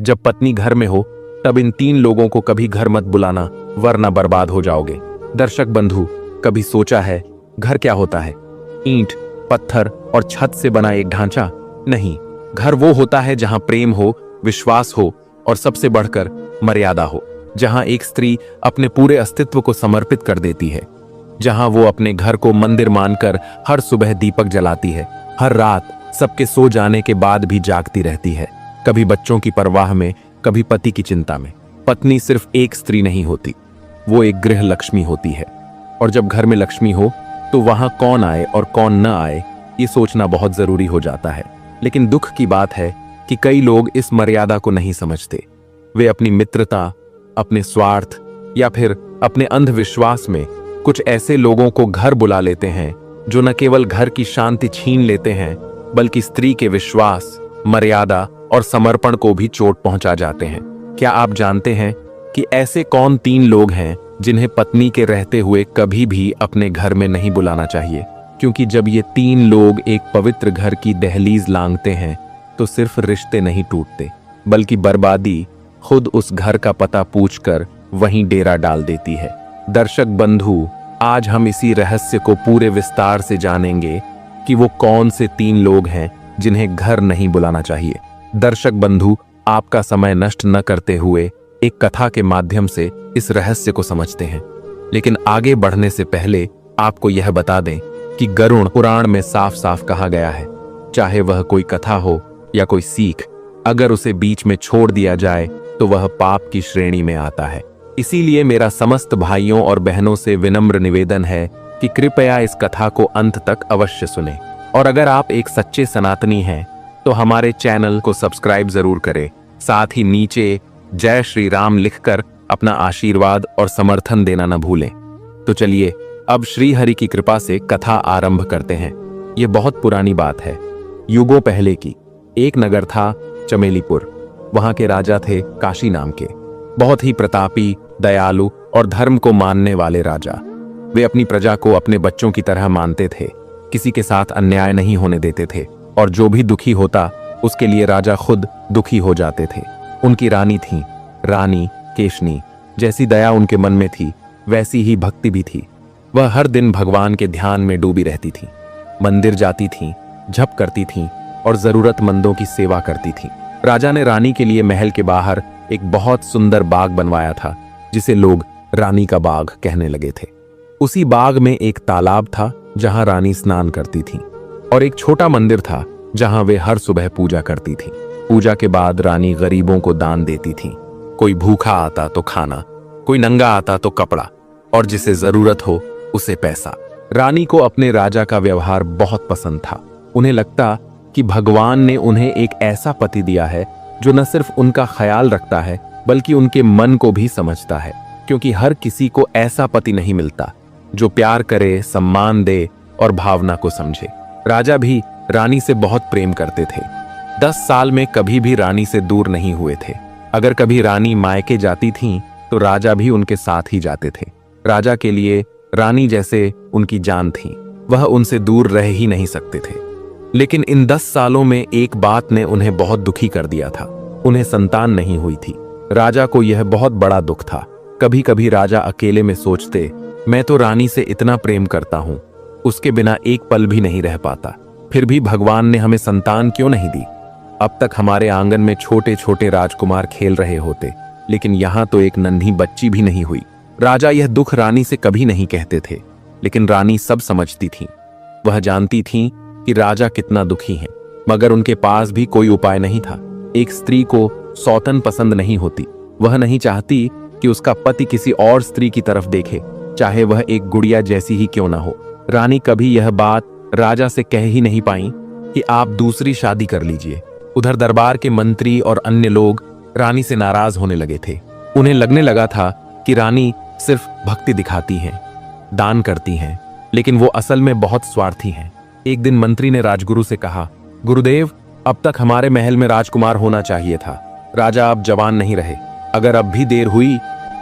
जब पत्नी घर में हो तब इन 3 लोगों को कभी घर मत बुलाना, वरना बर्बाद हो जाओगे। दर्शक बंधु, कभी सोचा है घर क्या होता है? ईंट, पत्थर और छत से बना एक ढांचा? नहीं, घर वो होता है जहां प्रेम हो, विश्वास हो और सबसे बढ़कर मर्यादा हो। जहां एक स्त्री अपने पूरे अस्तित्व को समर्पित कर देती है, जहां वो अपने घर को मंदिर मानकर हर सुबह दीपक जलाती है, हर रात सबके सो जाने के बाद भी जागती रहती है, कभी बच्चों की परवाह में, कभी पति की चिंता में। पत्नी सिर्फ एक स्त्री नहीं होती, वो एक गृह लक्ष्मी होती है। और जब घर में लक्ष्मी हो तो वहां कौन आए और कौन न आए, ये सोचना बहुत जरूरी हो जाता है। लेकिन दुख की बात है कि कई लोग इस मर्यादा को नहीं समझते। वे अपनी मित्रता, अपने स्वार्थ या फिर अपने अंधविश्वास में कुछ ऐसे लोगों को घर बुला लेते हैं जो न केवल घर की शांति छीन लेते हैं, बल्कि स्त्री के विश्वास, मर्यादा और समर्पण को भी चोट पहुंचा जाते हैं। क्या आप जानते हैं कि ऐसे कौन 3 लोग हैं जिन्हें पत्नी के रहते हुए कभी भी अपने घर में नहीं बुलाना चाहिए? क्योंकि जब ये 3 लोग एक पवित्र घर की दहलीज लांघते हैं तो सिर्फ रिश्ते नहीं टूटते, बल्कि बर्बादी खुद उस घर का पता पूछकर वहीं डेरा डाल देती है। दर्शक बंधु, आज हम इसी रहस्य को पूरे विस्तार से जानेंगे कि वो कौन से 3 लोग हैं जिन्हें घर नहीं बुलाना चाहिए। दर्शक बंधु, आपका समय नष्ट न करते हुए एक कथा के माध्यम से इस रहस्य को समझते हैं। लेकिन आगे बढ़ने से पहले आपको यह बता दें कि गरुड़ पुराण में साफ साफ कहा गया है, चाहे वह कोई कथा हो या कोई सीख, अगर उसे बीच में छोड़ दिया जाए तो वह पाप की श्रेणी में आता है। इसीलिए मेरा समस्त भाइयों और बहनों से विनम्र निवेदन है कि कृपया इस कथा को अंत तक अवश्य सुनें। और अगर आप एक सच्चे सनातनी हैं तो हमारे चैनल को सब्सक्राइब जरूर करें। साथ ही नीचे जय श्री राम लिखकर अपना आशीर्वाद और समर्थन देना न भूलें। तो चलिए अब श्री हरि की कृपा से कथा आरंभ करते हैं। ये बहुत पुरानी बात है, युगों पहले की। एक नगर था चमेलीपुर। वहां के राजा थे काशी नाम के, बहुत ही प्रतापी, दयालु और धर्म को मानने वाले राजा। वे अपनी प्रजा को अपने बच्चों की तरह मानते थे, किसी के साथ अन्याय नहीं होने देते थे, और जो भी दुखी होता उसके लिए राजा खुद दुखी हो जाते थे। उनकी रानी थी, रानी केशनी। जैसी दया उनके मन में थी, वैसी ही भक्ति भी थी। वह हर दिन भगवान के ध्यान में डूबी रहती थी, मंदिर जाती थी, जप करती थी और जरूरतमंदों की सेवा करती थी। राजा ने रानी के लिए महल के बाहर एक बहुत सुंदर बाग बनवाया था, जिसे लोग रानी का बाग कहने लगे थे। उसी बाग में एक तालाब था जहां रानी स्नान करती थी, और एक छोटा मंदिर था जहां वे हर सुबह पूजा करती थी। पूजा के बाद रानी गरीबों को दान देती थी। कोई भूखा आता तो खाना, कोई नंगा आता तो कपड़ा, और जिसे जरूरत हो उसे पैसा। रानी को अपने राजा का व्यवहार बहुत पसंद था। उन्हें लगता कि भगवान ने उन्हें एक ऐसा पति दिया है जो न सिर्फ उनका ख्याल रखता है, बल्कि उनके मन को भी समझता है। क्योंकि हर किसी को ऐसा पति नहीं मिलता जो प्यार करे, सम्मान दे और भावना को समझे। राजा भी रानी से बहुत प्रेम करते थे। 10 साल में कभी भी रानी से दूर नहीं हुए थे। अगर कभी रानी मायके जाती थीं, तो राजा भी उनके साथ ही जाते थे। राजा के लिए रानी जैसे उनकी जान थी, वह उनसे दूर रह ही नहीं सकते थे। लेकिन इन 10 सालों में एक बात ने उन्हें बहुत दुखी कर दिया था। उन्हें संतान नहीं हुई थी। राजा को यह बहुत बड़ा दुख था। कभी कभी राजा अकेले में सोचते, मैं तो रानी से इतना प्रेम करता हूं, उसके बिना एक पल भी नहीं रह पाता, फिर भी भगवान ने हमें संतान क्यों नहीं दी? अब तक हमारे आंगन में छोटे छोटे राजकुमार खेल रहे होते, लेकिन यहाँ तो एक नन्ही बच्ची भी नहीं हुई। राजा यह दुख रानी से कभी नहीं कहते थे, लेकिन रानी सब समझती थी। वह जानती थी कि राजा कितना दुखी है, मगर उनके पास भी कोई उपाय नहीं था। एक स्त्री को सौतन पसंद नहीं होती। वह नहीं चाहती कि उसका पति किसी और स्त्री की तरफ देखे, चाहे वह एक गुड़िया जैसी ही क्यों ना हो। रानी कभी यह बात राजा से कह ही नहीं पाई कि आप दूसरी शादी कर लीजिए। उधर दरबार के मंत्री और अन्य लोग रानी से नाराज होने लगे थे। उन्हें लगने लगा था कि रानी सिर्फ भक्ति दिखाती हैं, दान करती हैं, लेकिन वो असल में बहुत स्वार्थी हैं। एक दिन मंत्री ने राजगुरु से कहा, गुरुदेव, अब तक हमारे महल में राजकुमार होना चाहिए था। राजा अब जवान नहीं रहे। अगर अब भी देर हुई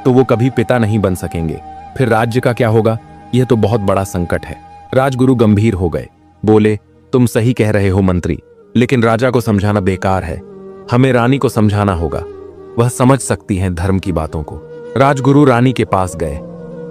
तो वो कभी पिता नहीं बन सकेंगे। फिर राज्य का क्या होगा? यह तो बहुत बड़ा संकट है। राजगुरु गंभीर हो गए, बोले, तुम सही कह रहे हो मंत्री, लेकिन राजा को समझाना बेकार है। हमें रानी को समझाना होगा, वह समझ सकती हैं धर्म की बातों को। राजगुरु रानी के पास गए,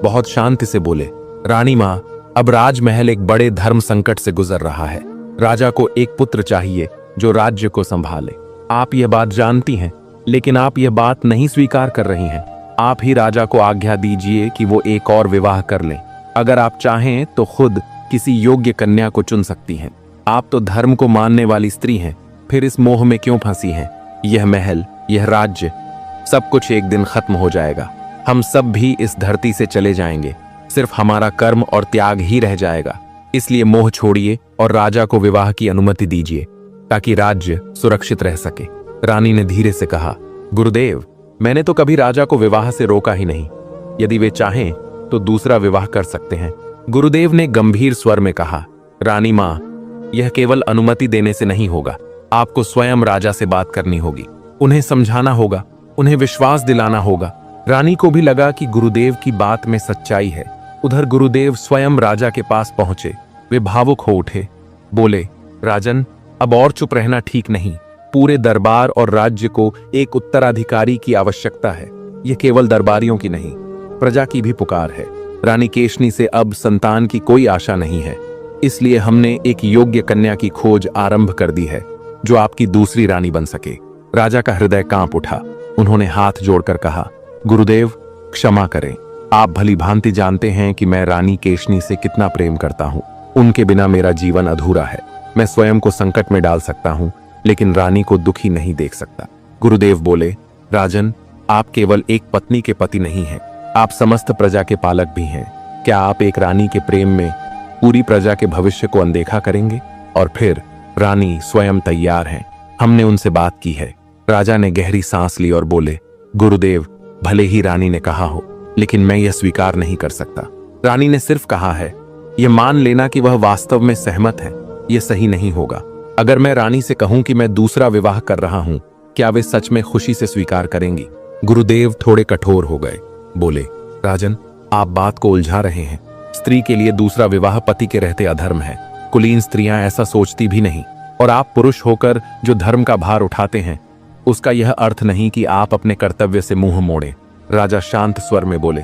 बहुत शांति से बोले, रानी माँ, अब राजमहल एक बड़े धर्म संकट से गुजर रहा है। राजा को एक पुत्र चाहिए जो राज्य को संभाले। आप यह बात जानती हैं, लेकिन आप यह बात नहीं स्वीकार कर रही हैं। आप ही राजा को आज्ञा दीजिए कि वो एक और विवाह कर लें। अगर आप चाहें तो खुद किसी योग्य कन्या को चुन सकती हैं। आप तो धर्म को मानने वाली स्त्री हैं, फिर इस मोह में क्यों फंसी हैं? यह महल, यह राज्य, सब कुछ एक दिन खत्म हो जाएगा। हम सब भी इस धरती से चले जाएंगे, सिर्फ हमारा कर्म और त्याग ही रह जाएगा। इसलिए मोह छोड़िए और राजा को विवाह की अनुमति दीजिए ताकि राज्य सुरक्षित रह सके। रानी ने धीरे से कहा, गुरुदेव, मैंने तो कभी राजा को विवाह से रोका ही नहीं। यदि वे चाहें तो दूसरा विवाह कर सकते हैं। गुरुदेव ने गंभीर स्वर में कहा, रानी माँ, यह केवल अनुमति देने से नहीं होगा। आपको स्वयं राजा से बात करनी होगी, उन्हें समझाना होगा, उन्हें विश्वास दिलाना होगा। रानी को भी लगा कि गुरुदेव की बात में सच्चाई है। उधर गुरुदेव स्वयं राजा के पास पहुंचे। वे भावुक हो उठे, बोले, राजन, अब और चुप रहना ठीक नहीं। पूरे दरबार और राज्य को एक उत्तराधिकारी की आवश्यकता है। यह केवल दरबारियों की नहीं, प्रजा की भी पुकार है। रानी केशनी से अब संतान की कोई आशा नहीं है, इसलिए हमने एक योग्य कन्या की खोज आरंभ कर दी है जो आपकी दूसरी रानी बन सके। राजा का हृदय कांप उठा। उन्होंने हाथ जोड़कर कहा, गुरुदेव, क्षमा करें। आप भली भांति जानते हैं कि मैं रानी केशनी से कितना प्रेम करता हूँ। उनके बिना मेरा जीवन अधूरा है। मैं स्वयं को संकट में डाल सकता हूँ, लेकिन रानी को दुखी नहीं देख सकता। गुरुदेव बोले, राजन, आप केवल एक पत्नी के पति नहीं हैं, आप समस्त प्रजा के पालक भी हैं। क्या आप एक रानी के प्रेम में पूरी प्रजा के भविष्य को अनदेखा करेंगे? और फिर रानी स्वयं तैयार हैं, हमने उनसे बात की है। राजा ने गहरी सांस ली और बोले, गुरुदेव, भले ही रानी ने कहा हो, लेकिन मैं यह स्वीकार नहीं कर सकता। रानी ने सिर्फ कहा है, यह मान लेना कि वह वास्तव में सहमत है, यह सही नहीं होगा। अगर मैं रानी से कहूं कि मैं दूसरा विवाह कर रहा हूं, क्या वे सच में खुशी से स्वीकार करेंगी? गुरुदेव थोड़े कठोर हो गए, बोले, राजन, आप बात को उलझा रहे हैं। स्त्री के लिए दूसरा विवाह पति के रहते अधर्म है। कुलीन स्त्रियां ऐसा सोचती भी नहीं, और आप पुरुष होकर जो धर्म का भार उठाते हैं, उसका यह अर्थ नहीं कि आप अपने कर्तव्य से मुंह मोड़ें। राजा शांत स्वर में बोले,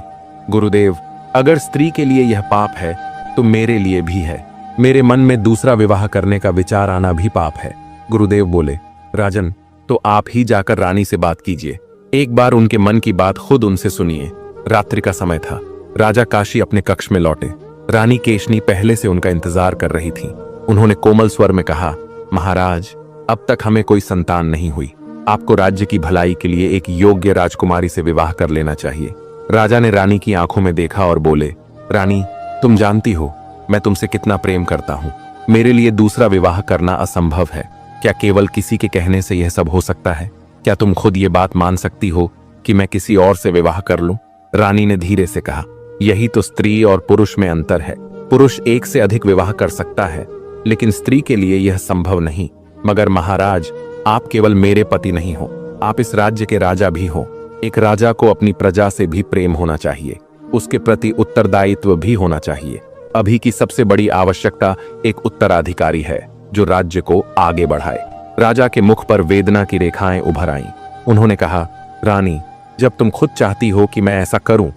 गुरुदेव, अगर स्त्री के लिए यह पाप है तो मेरे लिए भी है। मेरे मन में दूसरा विवाह करने का विचार आना भी पाप है। गुरुदेव बोले, राजन, तो आप ही जाकर रानी से बात कीजिए। एक बार उनके मन की बात खुद उनसे सुनिए। रात्रि का समय था। राजा काशी अपने कक्ष में लौटे। रानी केशनी पहले से उनका इंतजार कर रही थी। उन्होंने कोमल स्वर में कहा, महाराज, अब तक हमें कोई संतान नहीं हुई। आपको राज्य की भलाई के लिए एक योग्य राजकुमारी से विवाह कर लेना चाहिए। राजा ने रानी की आंखों में देखा और बोले, रानी, तुम जानती हो मैं तुमसे कितना प्रेम करता हूँ। मेरे लिए दूसरा विवाह करना असंभव है। क्या केवल किसी के कहने से यह सब हो सकता है? क्या तुम खुद ये बात मान सकती हो कि मैं किसी और से विवाह कर लूं? रानी ने धीरे से कहा, यही तो स्त्री और पुरुष में अंतर है। पुरुष एक से अधिक विवाह कर सकता है, लेकिन स्त्री के लिए यह संभव नहीं। मगर महाराज, आप केवल मेरे पति नहीं हो, आप इस राज्य के राजा भी हो। एक राजा को अपनी प्रजा से भी प्रेम होना चाहिए, उसके प्रति उत्तरदायित्व भी होना चाहिए। अभी की सबसे बड़ी आवश्यकता एक उत्तराधिकारी है जो राज्य को आगे बढ़ाए। राजा के मुख पर वेदना की रेखाएं उभर आईं। उन्होंने कहा, रानी, जब तुम खुद चाहती हो कि मैं ऐसा करूं,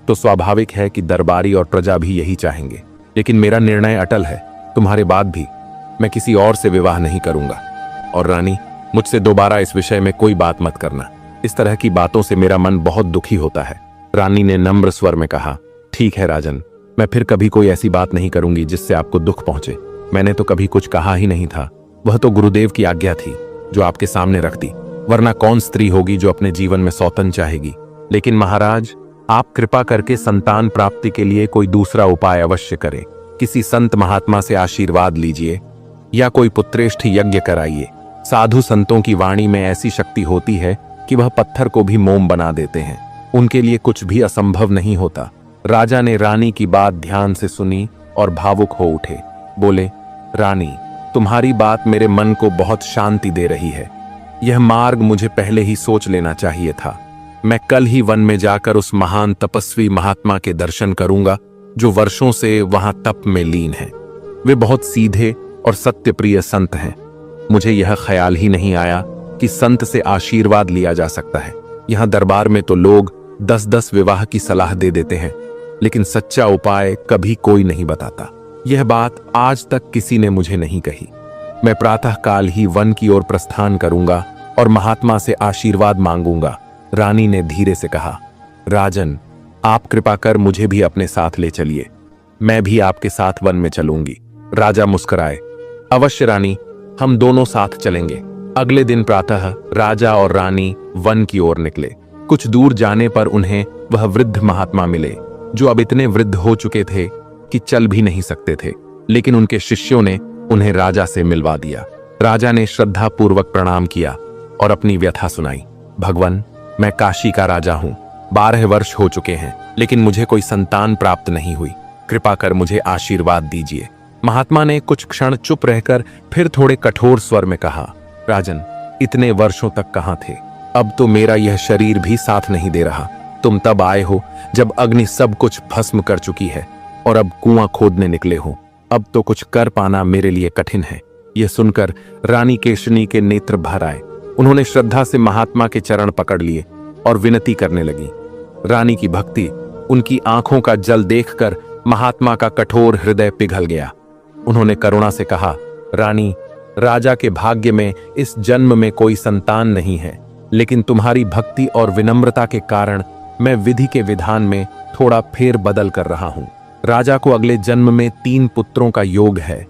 तो स्वाभाविक है कि दरबारी और प्रजा भी यही चाहेंगे। लेकिन मेरा निर्णय अटल है। तुम्हारे बाद भी मैं किसी और से विवाह नहीं करूंगा। और रानी, मुझसे दोबारा इस विषय में कोई बात मत करना। इस तरह की बातों से मेरा मन बहुत दुखी होता है। रानी ने नम्र स्वर में कहा, ठीक है राजन, मैं फिर कभी कोई ऐसी बात नहीं करूंगी जिससे आपको दुख पहुंचे। मैंने तो कभी कुछ कहा ही नहीं था। वह तो गुरुदेव की आज्ञा थी जो आपके सामने रख दी। वरना कौन स्त्री होगी जो अपने जीवन में सौतन चाहेगी? लेकिन महाराज, आप कृपा करके संतान प्राप्ति के लिए कोई दूसरा उपाय अवश्य करें। किसी संत महात्मा से आशीर्वाद लीजिए या कोई पुत्रेष्ठ यज्ञ कराइए। साधु संतों की वाणी में ऐसी शक्ति होती है कि वह पत्थर को भी मोम बना देते हैं। उनके लिए कुछ भी असंभव नहीं होता। राजा ने रानी की बात ध्यान से सुनी और भावुक हो उठे। बोले, रानी, तुम्हारी बात मेरे मन को बहुत शांति दे रही है। यह मार्ग मुझे पहले ही सोच लेना चाहिए था। मैं कल ही वन में जाकर उस महान तपस्वी महात्मा के दर्शन करूंगा जो वर्षों से वहां तप में लीन है। वे बहुत सीधे और सत्यप्रिय संत हैं। मुझे यह ख्याल ही नहीं आया कि संत से आशीर्वाद लिया जा सकता है। यहाँ दरबार में तो लोग 10-10 विवाह की सलाह दे देते हैं, लेकिन सच्चा उपाय कभी कोई नहीं बताता। यह बात आज तक किसी ने मुझे नहीं कही। मैं प्रातः काल ही वन की ओर प्रस्थान करूंगा और महात्मा से आशीर्वाद मांगूंगा। रानी ने धीरे से कहा, राजन, आप कृपा कर मुझे भी अपने साथ ले चलिए। मैं भी आपके साथ वन में चलूंगी। राजा मुस्कुराए। अवश्य रानी, हम दोनों साथ चलेंगे। अगले दिन प्रातः राजा और रानी वन की ओर निकले। कुछ दूर जाने पर उन्हें वह वृद्ध महात्मा मिले, जो अब इतने वृद्ध हो चुके थे कि चल भी नहीं सकते थे, लेकिन उनके शिष्यों ने उन्हें राजा से मिलवा दिया। राजा ने श्रद्धा पूर्वक प्रणाम किया और अपनी व्यथा सुनाई। भगवान, मैं काशी का राजा हूं। 12 वर्ष हो चुके हैं, लेकिन मुझे कोई संतान प्राप्त नहीं हुई। कृपा कर मुझे आशीर्वाद दीजिए। महात्मा ने कुछ क्षण चुप रहकर फिर थोड़े कठोर स्वर में कहा, राजन, इतने वर्षों तक कहां थे? अब तो मेरा यह शरीर भी साथ नहीं दे रहा। तुम तब आए हो जब अग्नि सब कुछ भस्म कर चुकी है और अब कुआं खोदने निकले हो। अब तो कुछ कर पाना मेरे लिए कठिन है। यह सुनकर रानी केशनी के नेत्र भर आए। उन्होंने श्रद्धा से महात्मा के चरण पकड़ लिए और विनती करने लगी। रानी की भक्ति, उनकी आंखों का जल देखकर महात्मा का कठोर हृदय पिघल गया। उन्होंने करुणा से कहा, रानी, राजा के भाग्य में इस जन्म में कोई संतान नहीं है, लेकिन तुम्हारी भक्ति और विनम्रता के कारण मैं विधि के विधान में थोड़ा फेर बदल कर रहा हूं। राजा को अगले जन्म में 3 पुत्रों का योग है।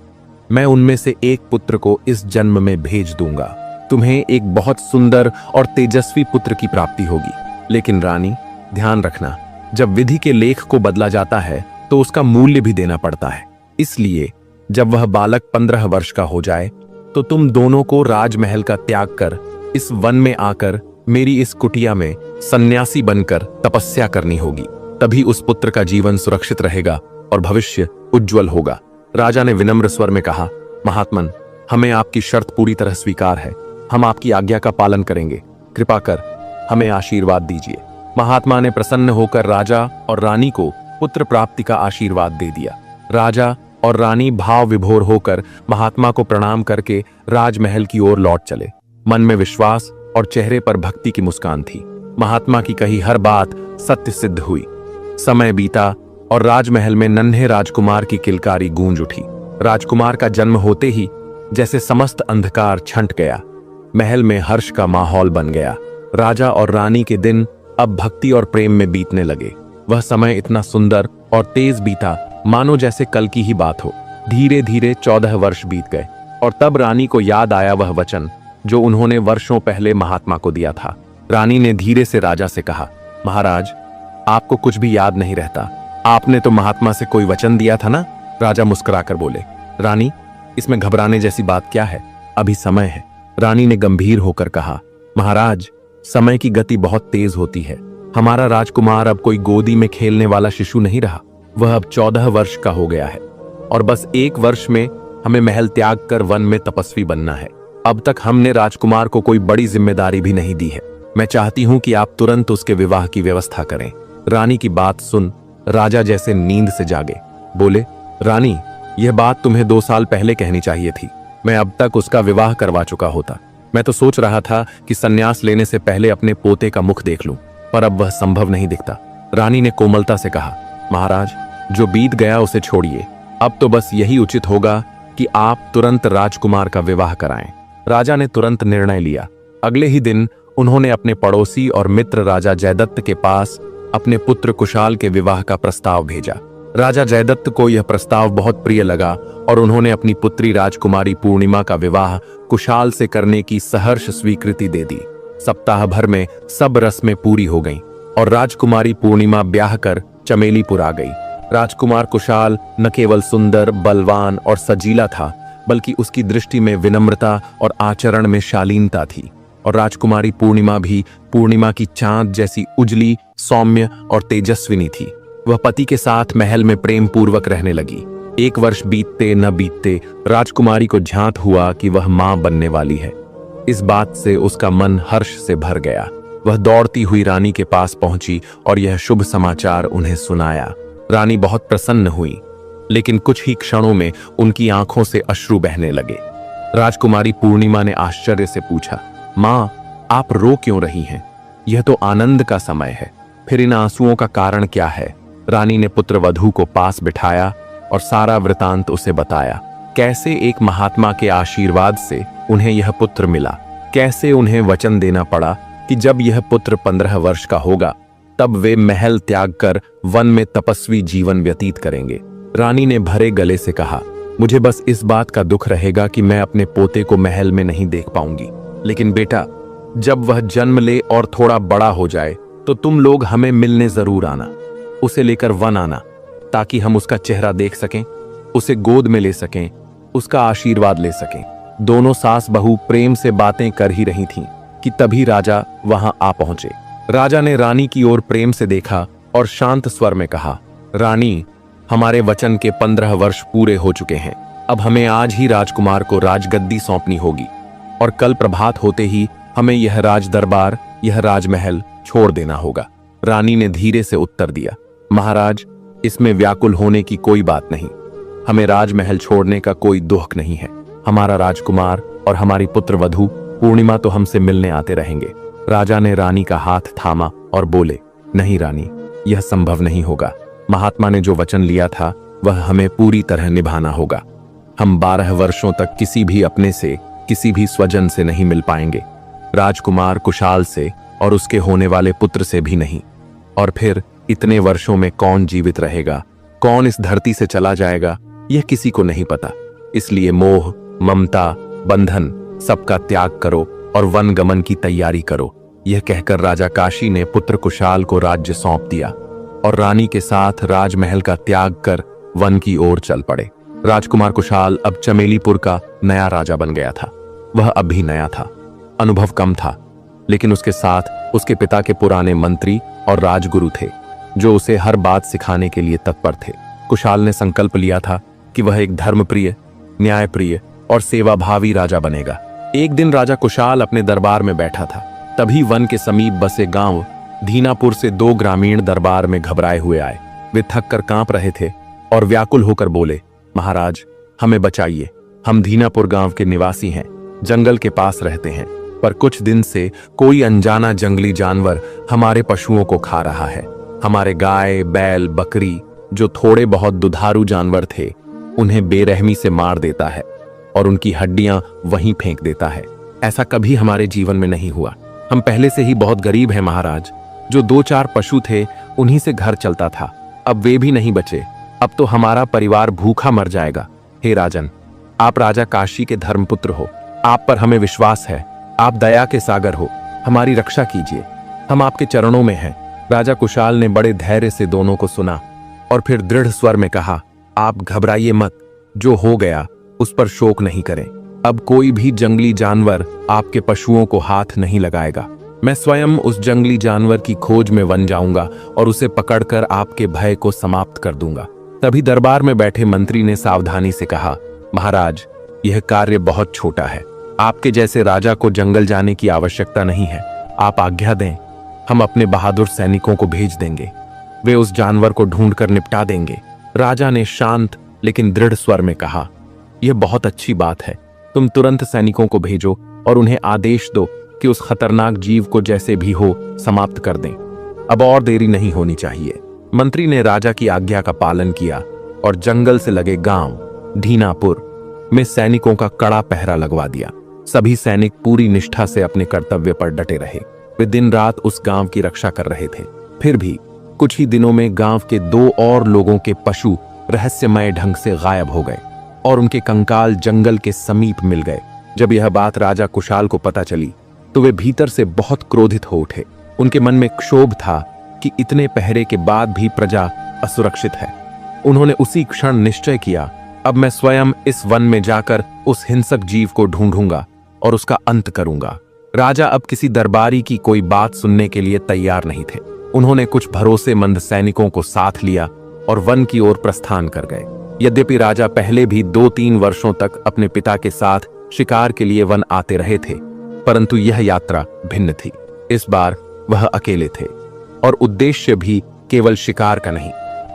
मैं उनमें से एक पुत्र को इस जन्म में भेज दूंगा। तुम्हें एक बहुत सुंदर और तेजस्वी पुत्र की प्राप्ति होगी। लेकिन रानी, ध्यान रखना, जब विधि के लेख को बदला जाता है तो उसका मूल्य भी देना पड़ता है। इसलिए जब वह बालक 15 वर्ष का हो जाए तो तुम दोनों को राजमहल का त्याग कर इस वन में आकर मेरी इस कुटिया में सन्यासी बनकर तपस्या करनी होगी। तभी उस पुत्र का जीवन सुरक्षित रहेगा और भविष्य उज्जवल होगा। राजा ने विनम्र स्वर में कहा, महात्मन, हमें आपकी शर्त पूरी तरह स्वीकार है। हम आपकी आज्ञा का पालन करेंगे। कृपा कर हमें आशीर्वाद दीजिए। महात्मा ने प्रसन्न होकर राजा और रानी को पुत्र प्राप्ति का आशीर्वाद दे दिया। राजा और रानी भाव विभोर होकर महात्मा को प्रणाम करके राजमहल की ओर लौट चले। मन में विश्वास और चेहरे पर भक्ति की मुस्कान थी। महात्मा की कही हर बात सत्य सिद्ध हुई। समय बीता और राजमहल में नन्हे राजकुमार की किलकारी गूंज उठी। राजकुमार का जन्म होते ही जैसे समस्त अंधकार छंट गया। महल में हर्ष का माहौल बन गया। राजा और रानी के दिन अब भक्ति और प्रेम में बीतने लगे। वह समय इतना सुंदर और तेज बीता मानो जैसे कल की ही बात हो। धीरे धीरे 14 वर्ष बीत गए और तब रानी को याद आया वह वचन जो उन्होंने वर्षों पहले महात्मा को दिया था। रानी ने धीरे से राजा से कहा, महाराज, आपको कुछ भी याद नहीं रहता। आपने तो महात्मा से कोई वचन दिया था ना? राजा मुस्कुराकर बोले, रानी, इसमें घबराने जैसी बात क्या है? अभी समय है। रानी ने गंभीर होकर कहा, महाराज, समय की गति बहुत तेज होती है। हमारा राजकुमार अब कोई गोदी में खेलने वाला शिशु नहीं रहा। वह अब 14 वर्ष का हो गया है और बस 1 वर्ष में हमें महल त्याग कर वन में तपस्वी बनना है। अब तक हमने राजकुमार को कोई बड़ी जिम्मेदारी भी नहीं दी है। मैं चाहती हूं कि आप तुरंत उसके विवाह की व्यवस्था करें। रानी की बात सुन राजा जैसे नींद से जागे। बोले, रानी, यह बात तुम्हें 2 साल पहले कहनी चाहिए थी। मैं अब तक उसका विवाह करवा चुका होता। मैं तो सोच रहा था कि संन्यास लेने से पहले अपने पोते का मुख देख लूं, पर अब वह संभव नहीं दिखता। रानी ने कोमलता से कहा, महाराज, जो बीत गया उसे छोड़िए। अब तो बस यही उचित होगा कि आप तुरंत राजकुमार का विवाह कराएं। राजा ने तुरंत निर्णय लिया। अगले ही दिन उन्होंने अपने पड़ोसी और मित्र राजा जयदत्त के पास अपने पुत्र कुशाल के विवाह का प्रस्ताव भेजा। राजा जयदत्त को यह प्रस्ताव बहुत प्रिय लगा और उन्होंने अपनी पुत्री राजकुमारी पूर्णिमा का विवाह कुशाल से करने की सहर्ष स्वीकृति दे दी। सप्ताह भर में सब रस्में पूरी हो गईं और राजकुमारी पूर्णिमा ब्याह कर चमेलीपुर आ गई। राजकुमार कुशाल न केवल सुंदर, बलवान और सजीला था, बल्कि उसकी दृष्टि में विनम्रता और आचरण में शालीनता थी। और राजकुमारी पूर्णिमा भी पूर्णिमा की चांद जैसी उजली, सौम्य और तेजस्विनी थी। वह पति के साथ महल में प्रेम पूर्वक रहने लगी। 1 वर्ष बीतते न बीतते राजकुमारी को ज्ञात हुआ कि वह मां बनने वाली है। इस बात से उसका मन हर्ष से भर गया। वह दौड़ती हुई रानी के पास पहुंची और यह शुभ समाचार उन्हें सुनाया। रानी बहुत प्रसन्न हुई, लेकिन कुछ ही क्षणों में उनकी आंखों से अश्रु बहने लगे। राजकुमारी पूर्णिमा ने आश्चर्य से पूछा, माँ, आप रो क्यों रही हैं? यह तो आनंद का समय है। फिर इन आंसुओं का कारण क्या है? रानी ने पुत्र वधू को पास बिठाया और सारा वृतांत उसे बताया। कैसे एक महात्मा के आशीर्वाद से उन्हें यह पुत्र मिला, कैसे उन्हें वचन देना पड़ा कि जब यह पुत्र 15 वर्ष का होगा तब वे महल त्याग कर वन में तपस्वी जीवन व्यतीत करेंगे। रानी ने भरे गले से कहा, मुझे बस इस बात का दुख रहेगा कि मैं अपने पोते को महल में नहीं देख पाऊंगी, लेकिन बेटा, जब वह जन्म ले और थोड़ा बड़ा हो जाए तो तुम लोग हमें मिलने जरूर आना। उसे लेकर वन आना ताकि हम उसका चेहरा देख सकें, उसे गोद में ले सकें, उसका आशीर्वाद ले सकें। दोनों सास बहू प्रेम से बातें कर ही रही थीं कि तभी राजा वहां आ पहुंचे। राजा ने रानी की ओर प्रेम से देखा और शांत स्वर में कहा, रानी, हमारे वचन के 15 वर्ष पूरे हो चुके हैं। अब हमें आज ही राजकुमार को राजगद्दी सौंपनी होगी और कल प्रभात होते ही हमें यह राज दरबार, यह राजमहल छोड़ देना होगा। रानी ने धीरे से उत्तर दिया, महाराज, इसमें व्याकुल होने की कोई बात नहीं। हमें राजमहल छोड़ने का कोई दुख नहीं है। हमारा राजकुमार और हमारी पुत्र वधू पूर्णिमा तो हमसे मिलने आते रहेंगे। राजा ने रानी का हाथ थामा और बोले, नहीं रानी, यह संभव नहीं होगा। महात्मा ने जो वचन लिया था वह हमें पूरी तरह निभाना होगा। हम 12 वर्षों तक किसी भी अपने से, किसी भी स्वजन से नहीं मिल पाएंगे। राजकुमार कुशाल से और उसके होने वाले पुत्र से भी नहीं। और फिर इतने वर्षों में कौन जीवित रहेगा, कौन इस धरती से चला जाएगा, यह किसी को नहीं पता। इसलिए मोह, ममता, बंधन सबका त्याग करो और वन गमन की तैयारी करो। यह कहकर राजा काशी ने पुत्र कुशाल को राज्य सौंप दिया और रानी के साथ राजमहल का त्याग कर वन की ओर चल पड़े। राजकुमार कुशाल अब चमेलीपुर का नया राजा बन गया था। वह अब भी नया था, अनुभव कम था, लेकिन उसके साथ उसके पिता के पुराने मंत्री और राजगुरु थे जो उसे हर बात सिखाने के लिए तत्पर थे। कुशाल ने संकल्प लिया था कि वह एक धर्मप्रिय, न्यायप्रिय और सेवाभावी राजा बनेगा। एक दिन राजा कुशाल अपने दरबार में बैठा था, तभी वन के समीप बसे गांव धीनापुर से 2 ग्रामीण दरबार में घबराए हुए आए। वे थक कर कांप रहे थे और व्याकुल होकर बोले, महाराज, हमें बचाइए। हम धीनापुर गांव के निवासी हैं, जंगल के पास रहते हैं, पर कुछ दिन से कोई अनजाना जंगली जानवर हमारे पशुओं को खा रहा है। हमारे गाय, बैल, बकरी जो थोड़े बहुत दुधारू जानवर थे, उन्हें बेरहमी से मार देता है और उनकी हड्डियां वहीं फेंक देता है। ऐसा कभी हमारे जीवन में नहीं हुआ। हम पहले से ही बहुत गरीब हैं महाराज। जो 2-4 पशु थे उन्हीं से घर चलता था, अब वे भी नहीं बचे। अब तो हमारा परिवार भूखा मर जाएगा। हे राजन, आप राजा काशी के धर्मपुत्र हो, आप पर हमें विश्वास है। आप दया के सागर हो, हमारी रक्षा कीजिए, हम आपके चरणों में हैं। राजा कुशाल ने बड़े धैर्य से दोनों को सुना और फिर दृढ़ स्वर में कहा, आप घबराइए मत, जो हो गया उस पर शोक नहीं करें। अब कोई भी जंगली जानवर आपके पशुओं को हाथ नहीं लगाएगा। मैं स्वयं उस जंगली जानवर की खोज में वन जाऊंगा और उसे पकड़कर आपके भय को समाप्त कर दूंगा। तभी दरबार में बैठे मंत्री ने सावधानी से कहा, महाराज, यह कार्य बहुत छोटा है। आपके जैसे राजा को जंगल जाने की आवश्यकता नहीं है। आप आज्ञा दें, हम अपने बहादुर सैनिकों को भेज देंगे, वे उस जानवर को ढूंढकर निपटा देंगे। राजा ने शांत लेकिन दृढ़ स्वर में कहा, यह बहुत अच्छी बात है। तुम तुरंत सैनिकों को भेजो और उन्हें आदेश दो कि उस खतरनाक जीव को जैसे भी हो समाप्त कर दें। अब और देरी नहीं होनी चाहिए। मंत्री ने राजा की आज्ञा का पालन किया और जंगल से लगे गांव धीनापुर में सैनिकों का कड़ा पहरा लगवा दिया। सभी सैनिक पूरी निष्ठा से अपने कर्तव्य पर डटे रहे। वे दिन रात उस गांव की रक्षा कर रहे थे। फिर भी कुछ ही दिनों में गांव के 2 और लोगों के पशु रहस्यमय ढंग से गायब हो गए और उनके कंकाल जंगल के समीप मिल गए। जब यह बात राजा कुशाल को पता चली तो वे भीतर से बहुत क्रोधित हो उठे। उनके मन में क्षोभ था कि इतने पहरे के बाद भी प्रजा असुरक्षित है। उन्होंने उसी क्षण निश्चय किया, अब मैं स्वयं इस वन में जाकर उस हिंसक जीव को ढूंढूंगा और उसका अंत करूंगा। राजा अब किसी दरबारी की कोई बात सुनने के लिए तैयार नहीं थे। उन्होंने कुछ भरोसेमंद सैनिकों को साथ लिया और वन की ओर प्रस्थान कर गए। यद्यपि राजा पहले भी 2-3 वर्षों तक अपने पिता के साथ शिकार के लिए वन आते रहे थे, परंतु यह यात्रा भिन्न थी। इस बार वह अकेले थे और उद्देश्य भी केवल शिकार का नहीं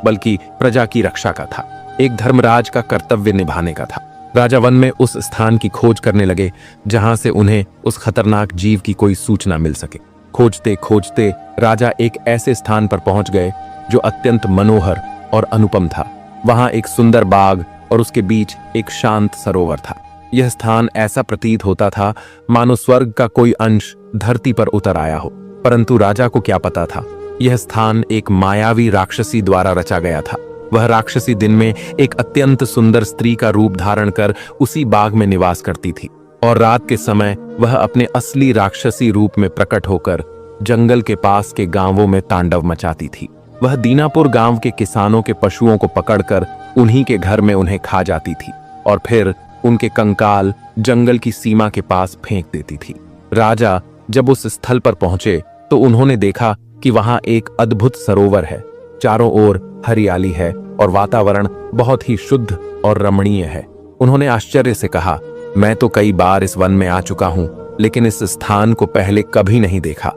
बल्कि प्रजा की रक्षा का था। एक धर्मराज का कर्तव्य निभाने का था। राजा वन में उस स्थान की खोज करने लगे जहां से उन्हें उस खतरनाक जीव की कोई सूचना मिल सके। खोजते खोजते राजा एक ऐसे स्थान पर पहुंच गए जो अत्यंत मनोहर और अनुपम था। वहां एक सुंदर बाग और उसके बीच एक शांत सरोवर था। यह स्थान ऐसा प्रतीत होता था मानो स्वर्ग का कोई अंश धरती पर उतर आया हो। परंतु राजा को क्या पता था, यह स्थान एक मायावी राक्षसी द्वारा रचा गया था। वह राक्षसी दिन में एक अत्यंत सुंदर स्त्री का रूप धारण कर उसी बाग में निवास करती थी और रात के समय वह अपने असली राक्षसी रूप में प्रकट होकर जंगल के पास के गांवों में तांडव मचाती थी। वह दीनापुर गांव के किसानों के पशुओं को पकड़कर उन्हीं के घर में उन्हें खा जाती थी और फिर उनके कंकाल जंगल की सीमा के पास फेंक देती थी। राजा जब उस स्थल पर पहुंचे तो उन्होंने देखा कि वहां एक अद्भुत सरोवर है। चारों ओर हरियाली है और वातावरण बहुत ही शुद्ध और रमणीय है। उन्होंने आश्चर्य से कहा, मैं तो कई बार इस वन में आ चुका हूं, लेकिन इस स्थान को पहले कभी नहीं देखा।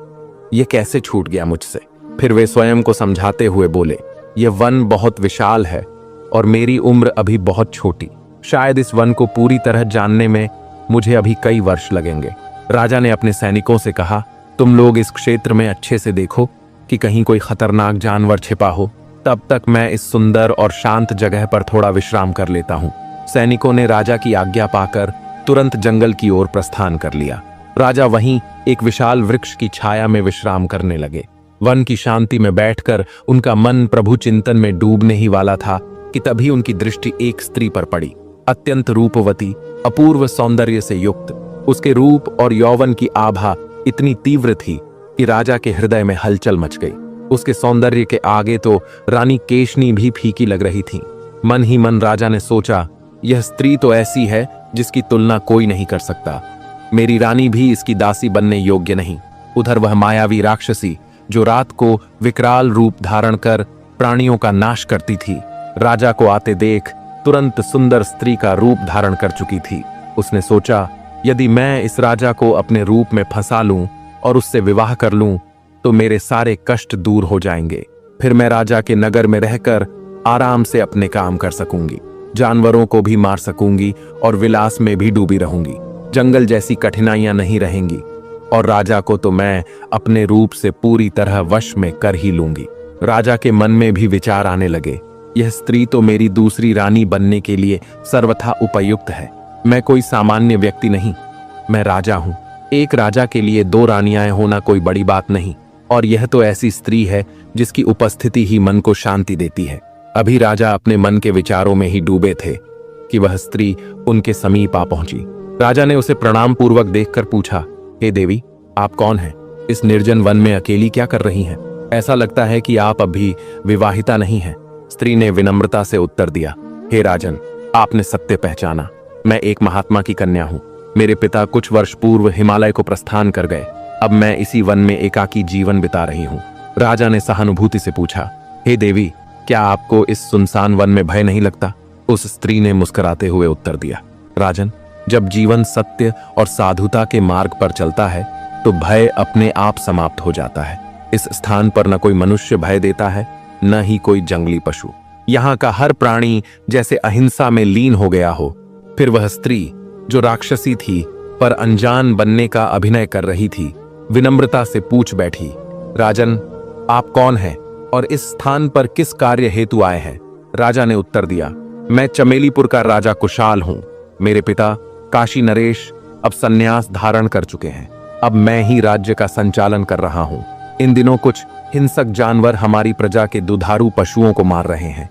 यह कैसे छूट गया मुझसे? फिर वे स्वयं को समझाते हुए बोले, यह वन बहुत विशाल है और मेरी उम्र अभी बहुत छोटी। शायद इस वन को पूरी तरह जानने में मुझे अभी कई वर्ष लगेंगे। राजा ने अपने सैनिकों से कहा, तुम लोग इस क्षेत्र में अच्छे से देखो कि कहीं कोई खतरनाक जानवर छिपा हो। तब तक मैं इस सुंदर और शांत जगह पर थोड़ा विश्राम कर लेता हूँ। सैनिकों ने राजा की आज्ञा पाकर तुरंत जंगल की ओर प्रस्थान कर लिया। राजा वहीं एक विशाल वृक्ष की छाया में विश्राम करने लगे। वन की शांति में बैठकर उनका मन प्रभु चिंतन में डूबने ही वाला था कि तभी उनकी दृष्टि एक स्त्री पर पड़ी। अत्यंत रूपवती, अपूर्व सौंदर्य से युक्त, उसके रूप और यौवन की आभा इतनी तीव्र थी कि राजा के हृदय में हलचल मच गई। उसके सौंदर्य के आगे तो रानी केशनी भी फीकी लग रही थी। मन ही मन राजा ने सोचा, यह स्त्री तो ऐसी है जिसकी तुलना कोई नहीं कर सकता। मेरी रानी भी इसकी दासी बनने योग्य नहीं। उधर वह मायावी राक्षसी जो रात को विकराल रूप धारण कर प्राणियों का नाश करती थी, राजा को आते देख तुरंत सुंदर स्त्री का रूप धारण कर चुकी थी। उसने सोचा, यदि मैं इस राजा को अपने रूप में फंसा लूं और उससे विवाह कर लूं तो मेरे सारे कष्ट दूर हो जाएंगे। फिर मैं राजा के नगर में रहकर आराम से अपने काम कर सकूंगी, जानवरों को भी मार सकूंगी और विलास में भी डूबी रहूंगी। जंगल जैसी कठिनाइयां नहीं रहेंगी और राजा को तो मैं अपने रूप से पूरी तरह वश में कर ही लूंगी। राजा के मन में भी विचार आने लगे, यह स्त्री तो मेरी दूसरी रानी बनने के लिए सर्वथा उपयुक्त है। मैं कोई सामान्य व्यक्ति नहीं, मैं राजा हूं। एक राजा के लिए दो रानियां होना कोई बड़ी बात नहीं, और यह तो ऐसी स्त्री है जिसकी उपस्थिति ही मन को शांति देती है। अभी राजा अपने मन के विचारों में ही डूबे थे कि वह स्त्री उनके समीप आ पहुंची। राजा ने उसे प्रणाम पूर्वक देखकर पूछा, हे देवी, आप कौन हैं? इस निर्जन वन में अकेली क्या कर रही हैं? ऐसा लगता है कि आप अभी विवाहिता नहीं हैं। स्त्री ने विनम्रता से उत्तर दिया, हे राजन, आपने सत्य पहचाना। मैं एक महात्मा की कन्या हूँ। मेरे पिता कुछ वर्ष पूर्व हिमालय को प्रस्थान कर गए। अब मैं इसी वन में एकाकी जीवन बिता रही हूँ। राजा ने सहानुभूति से पूछा, हे देवी, क्या आपको इस सुनसान वन में भय नहीं लगता? उस स्त्री ने मुस्कुराते हुए उत्तर दिया, राजन, जब जीवन सत्य और साधुता के मार्ग पर चलता है तो भय अपने आप समाप्त हो जाता है। इस स्थान पर न कोई मनुष्य भय देता है, न ही कोई जंगली पशु। यहाँ का हर प्राणी जैसे अहिंसा में लीन हो गया हो। फिर वह स्त्री जो राक्षसी थी पर अनजान बनने का अभिनय कर रही थी, विनम्रता से पूछ बैठी, राजन, आप कौन हैं और इस स्थान पर किस कार्य हेतु आए हैं? राजा ने उत्तर दिया, मैं चमेलीपुर का राजा कुशाल हूं। मेरे पिता काशी नरेश अब संन्यास धारण कर चुके हैं। अब मैं ही राज्य का संचालन कर रहा हूं। इन दिनों कुछ हिंसक जानवर हमारी प्रजा के दुधारू पशुओं को मार रहे हैं।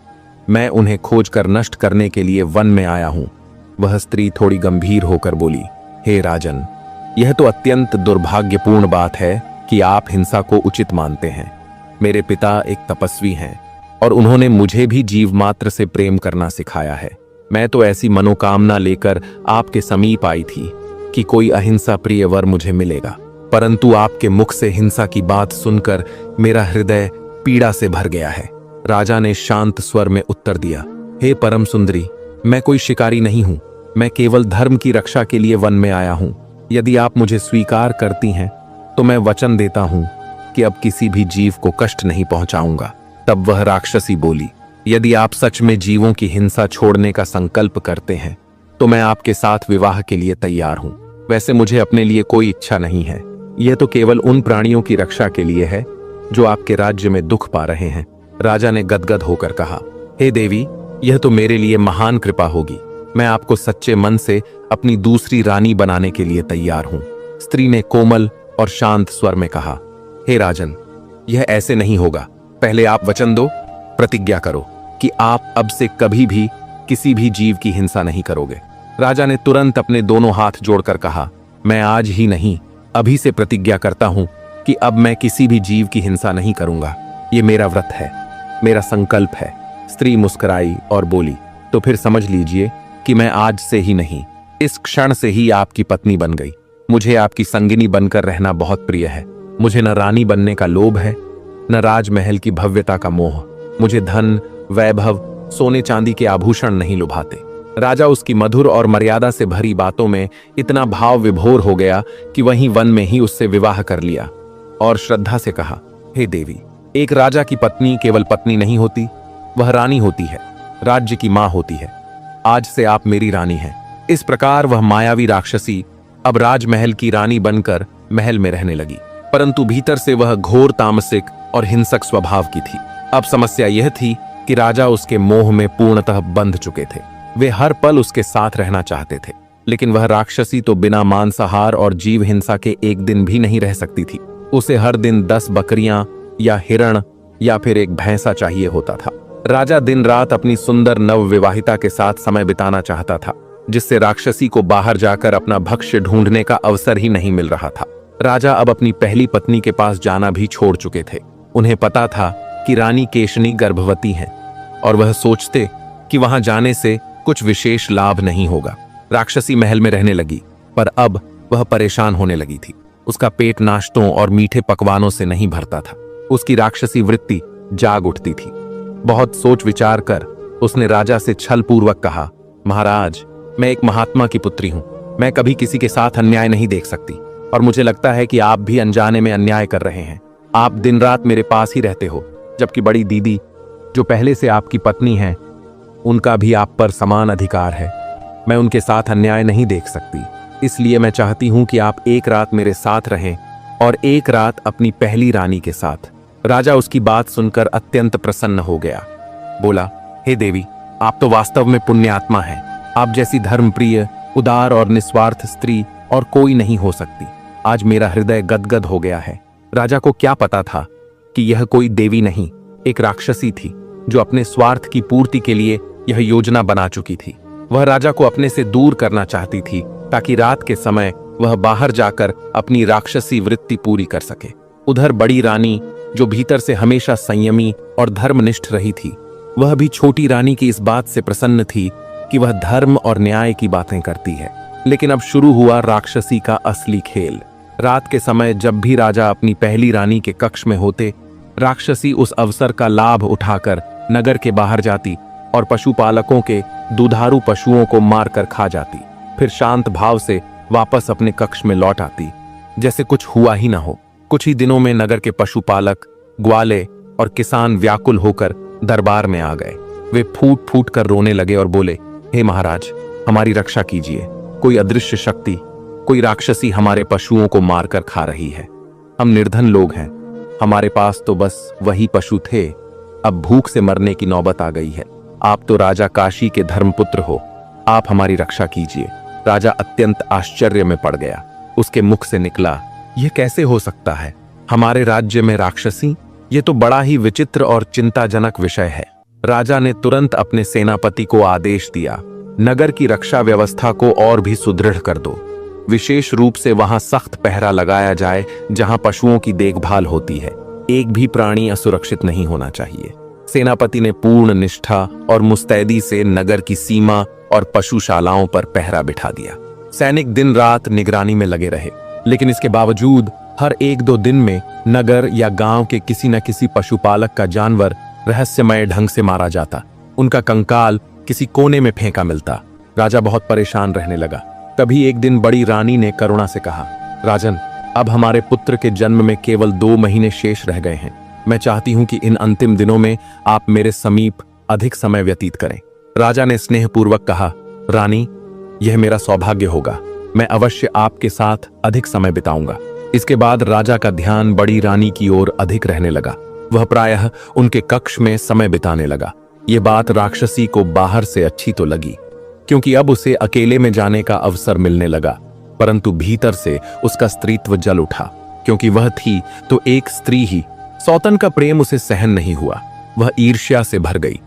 मैं उन्हें खोजकर नष्ट करने के लिए वन में आया हूं। वह स्त्री थोड़ी गंभीर होकर बोली, हे राजन, यह तो अत्यंत दुर्भाग्यपूर्ण बात है कि आप हिंसा को उचित मानते हैं। मेरे पिता एक तपस्वी हैं और उन्होंने मुझे भी जीव मात्र से प्रेम करना सिखाया है। मैं तो ऐसी मनोकामना लेकर आपके समीप आई थी कि कोई अहिंसा प्रिय वर मुझे मिलेगा, परंतु आपके मुख से हिंसा की बात सुनकर मेरा हृदय पीड़ा से भर गया है। राजा ने शांत स्वर में उत्तर दिया, हे परम सुंदरी, मैं कोई शिकारी नहीं हूं। मैं केवल धर्म की रक्षा के लिए वन में आया हूं। यदि आप मुझे स्वीकार करती हैं तो मैं वचन देता हूं कि अब किसी भी जीव को कष्ट नहीं पहुंचाऊंगा। तब वह राक्षसी बोली, यदि आप सच में जीवों की हिंसा छोड़ने का संकल्प करते हैं तो मैं आपके साथ विवाह के लिए तैयार हूं। वैसे मुझे अपने लिए कोई इच्छा नहीं है, यह तो केवल उन प्राणियों की रक्षा के लिए है जो आपके राज्य में दुख पा रहे हैं। राजा ने गदगद होकर कहा, हे देवी, यह तो मेरे लिए महान कृपा होगी। मैं आपको सच्चे मन से अपनी दूसरी रानी बनाने के लिए तैयार हूं। स्त्री ने कोमल और शांत स्वर में कहा, हे राजन, यह ऐसे नहीं होगा। पहले आप वचन दो, प्रतिज्ञा करो कि आप अब से कभी भी किसी भी जीव की हिंसा नहीं करोगे। राजा ने तुरंत अपने दोनों हाथ जोड़कर कहा, मैं आज ही नहीं, अभी से प्रतिज्ञा करता हूं कि अब मैं किसी भी जीव की हिंसा नहीं करूंगा। ये मेरा व्रत है, मेरा संकल्प है। स्त्री मुस्कुराई और बोली, तो फिर समझ लीजिए कि मैं आज से ही नहीं, इस क्षण से ही आपकी पत्नी बन गई। मुझे आपकी संगिनी बनकर रहना बहुत प्रिय है। मुझे न रानी बनने का लोभ है, न राजमहल की भव्यता का मोह। मुझे धन, वैभव, सोने चांदी के आभूषण नहीं लुभाते। राजा उसकी मधुर और मर्यादा से भरी बातों में इतना भाव विभोर हो गया कि वहीं वन में ही उससे विवाह कर लिया और श्रद्धा से कहा, हे देवी, एक राजा की पत्नी केवल पत्नी नहीं होती, वह रानी होती है, राज्य की मां होती है। आज से आप मेरी रानी हैं। इस प्रकार वह मायावी राक्षसी अब राजमहल की रानी बनकर महल में रहने लगी, परंतु भीतर से वह घोर तामसिक और हिंसक स्वभाव की थी। अब समस्या यह थी कि राजा उसके मोह में पूर्णतः बंध चुके थे। वे हर पल उसके साथ रहना चाहते थे, लेकिन वह राक्षसी तो बिना मांसाहार और जीव हिंसा के एक दिन भी नहीं रह सकती थी। उसे हर दिन 10 बकरियां या हिरण या फिर एक भैंसा चाहिए होता था। राजा दिन रात अपनी सुंदर नवविवाहिता के साथ समय बिताना चाहता था, जिससे राक्षसी को बाहर जाकर अपना भक्ष्य ढूंढने का अवसर ही नहीं मिल रहा था। राजा अब अपनी पहली पत्नी के पास जाना भी छोड़ चुके थे। उन्हें पता था कि रानी केशनी गर्भवती है और वह सोचते कि वहां जाने से कुछ विशेष लाभ नहीं होगा। राक्षसी महल में रहने लगी, पर अब वह परेशान होने लगी थी। उसका पेट नाश्तों और मीठे पकवानों से नहीं भरता था। उसकी राक्षसी वृत्ति जाग उठती थी। बहुत सोच विचार कर उसने राजा से छल पूर्वक कहा, महाराज, मैं एक महात्मा की पुत्री हूं। मैं कभी किसी के साथ अन्याय नहीं देख सकती और मुझे लगता है कि आप भी अनजाने में अन्याय कर रहे हैं। आप दिन रात मेरे पास ही रहते हो, जबकि बड़ी दीदी, जो पहले से आपकी पत्नी है, उनका भी आप पर समान अधिकार है। मैं उनके साथ अन्याय नहीं देख सकती, इसलिए मैं चाहती हूं कि आप एक रात मेरे साथ रहें और एक रात अपनी पहली रानी के साथ। राजा उसकी बात सुनकर अत्यंत प्रसन्न हो गया। बोला, हे देवी, आप तो वास्तव में पुण्यात्मा हैं। आप जैसी धर्मप्रिय, उदार और निस्वार्थ स्त्री और कोई नहीं हो सकती। आज मेरा हृदय गदगद हो गया है। राजा को क्या पता था कि यह कोई देवी नहीं, एक राक्षसी थी जो अपने स्वार्थ की पूर्ति के लिए यह योजना बना चुकी थी। वह राजा को अपने से दूर करना चाहती थी ताकि रात के समय वह बाहर जाकर अपनी राक्षसी वृत्ति पूरी कर सके। उधर बड़ी रानी, जो भीतर से हमेशा संयमी और धर्मनिष्ठ रही थी, वह भी छोटी रानी की इस बात से प्रसन्न थी कि वह धर्म और न्याय की बातें करती है। लेकिन अब शुरू हुआ राक्षसी का असली खेल। रात के समय जब भी राजा अपनी पहली रानी के कक्ष में होते, राक्षसी उस अवसर का लाभ उठाकर नगर के बाहर जाती और पशुपालकों के दुधारू पशुओं को मारकर खा जाती। फिर शांत भाव से वापस अपने कक्ष में लौट आती, जैसे कुछ हुआ ही ना हो। कुछ ही दिनों में नगर के पशुपालक, ग्वाले और किसान व्याकुल होकर दरबार में आ गए। वे फूट फूट कर रोने लगे और बोले, हे महाराज, हमारी रक्षा कीजिए। कोई अदृश्य शक्ति, कोई राक्षसी हमारे पशुओं को मारकर खा रही है। हम निर्धन लोग हैं, हमारे पास तो बस वही पशु थे। अब भूख से मरने की नौबत आ गई है। आप तो राजा काशी के धर्मपुत्र हो, आप हमारी रक्षा कीजिए। राजा अत्यंत आश्चर्य में पड़ गया। उसके मुख से निकला, यह कैसे हो सकता है? हमारे राज्य में राक्षसी? यह तो बड़ा ही विचित्र और चिंताजनक विषय है। राजा ने तुरंत अपने सेनापति को आदेश दिया, नगर की रक्षा व्यवस्था को और भी सुदृढ़ कर दो। विशेष रूप से वहां सख्त पहरा लगाया जाए जहां पशुओं की देखभाल होती है। एक भी प्राणी असुरक्षित नहीं होना चाहिए। सेनापति ने पूर्ण निष्ठा और मुस्तैदी से नगर की सीमा और पशुशालाओं पर पहरा बिठा दिया। सैनिक दिन रात निगरानी में लगे रहे, लेकिन इसके बावजूद हर 1-2 दिन में नगर या गांव के किसी न किसी पशुपालक का जानवर रहस्यमय ढंग से मारा जाता। उनका कंकाल किसी कोने में फेंका मिलता। राजा बहुत परेशान रहने लगा। तभी एक दिन बड़ी रानी ने करुणा से कहा, राजन, अब हमारे पुत्र के जन्म में केवल 2 महीने शेष रह गए हैं। मैं चाहती हूं कि इन अंतिम दिनों में आप मेरे समीप अधिक समय व्यतीत करें। राजा ने स्नेहपूर्वक कहा, रानी, यह मेरा सौभाग्य होगा। मैं अवश्य आपके साथ अधिक समय बिताऊंगा। इसके बाद राजा का ध्यान बड़ी रानी की ओर अधिक रहने लगा। वह प्रायः उनके कक्ष में समय बिताने लगा। यह बात राक्षसी को बाहर से अच्छी तो लगी, क्योंकि अब उसे अकेले में जाने का अवसर मिलने लगा, परंतु भीतर से उसका स्त्रीत्व जल उठा। क्योंकि वह थी तो एक स्त्री ही, सौतन का प्रेम उसे सहन नहीं हुआ। वह ईर्ष्या से भर गई।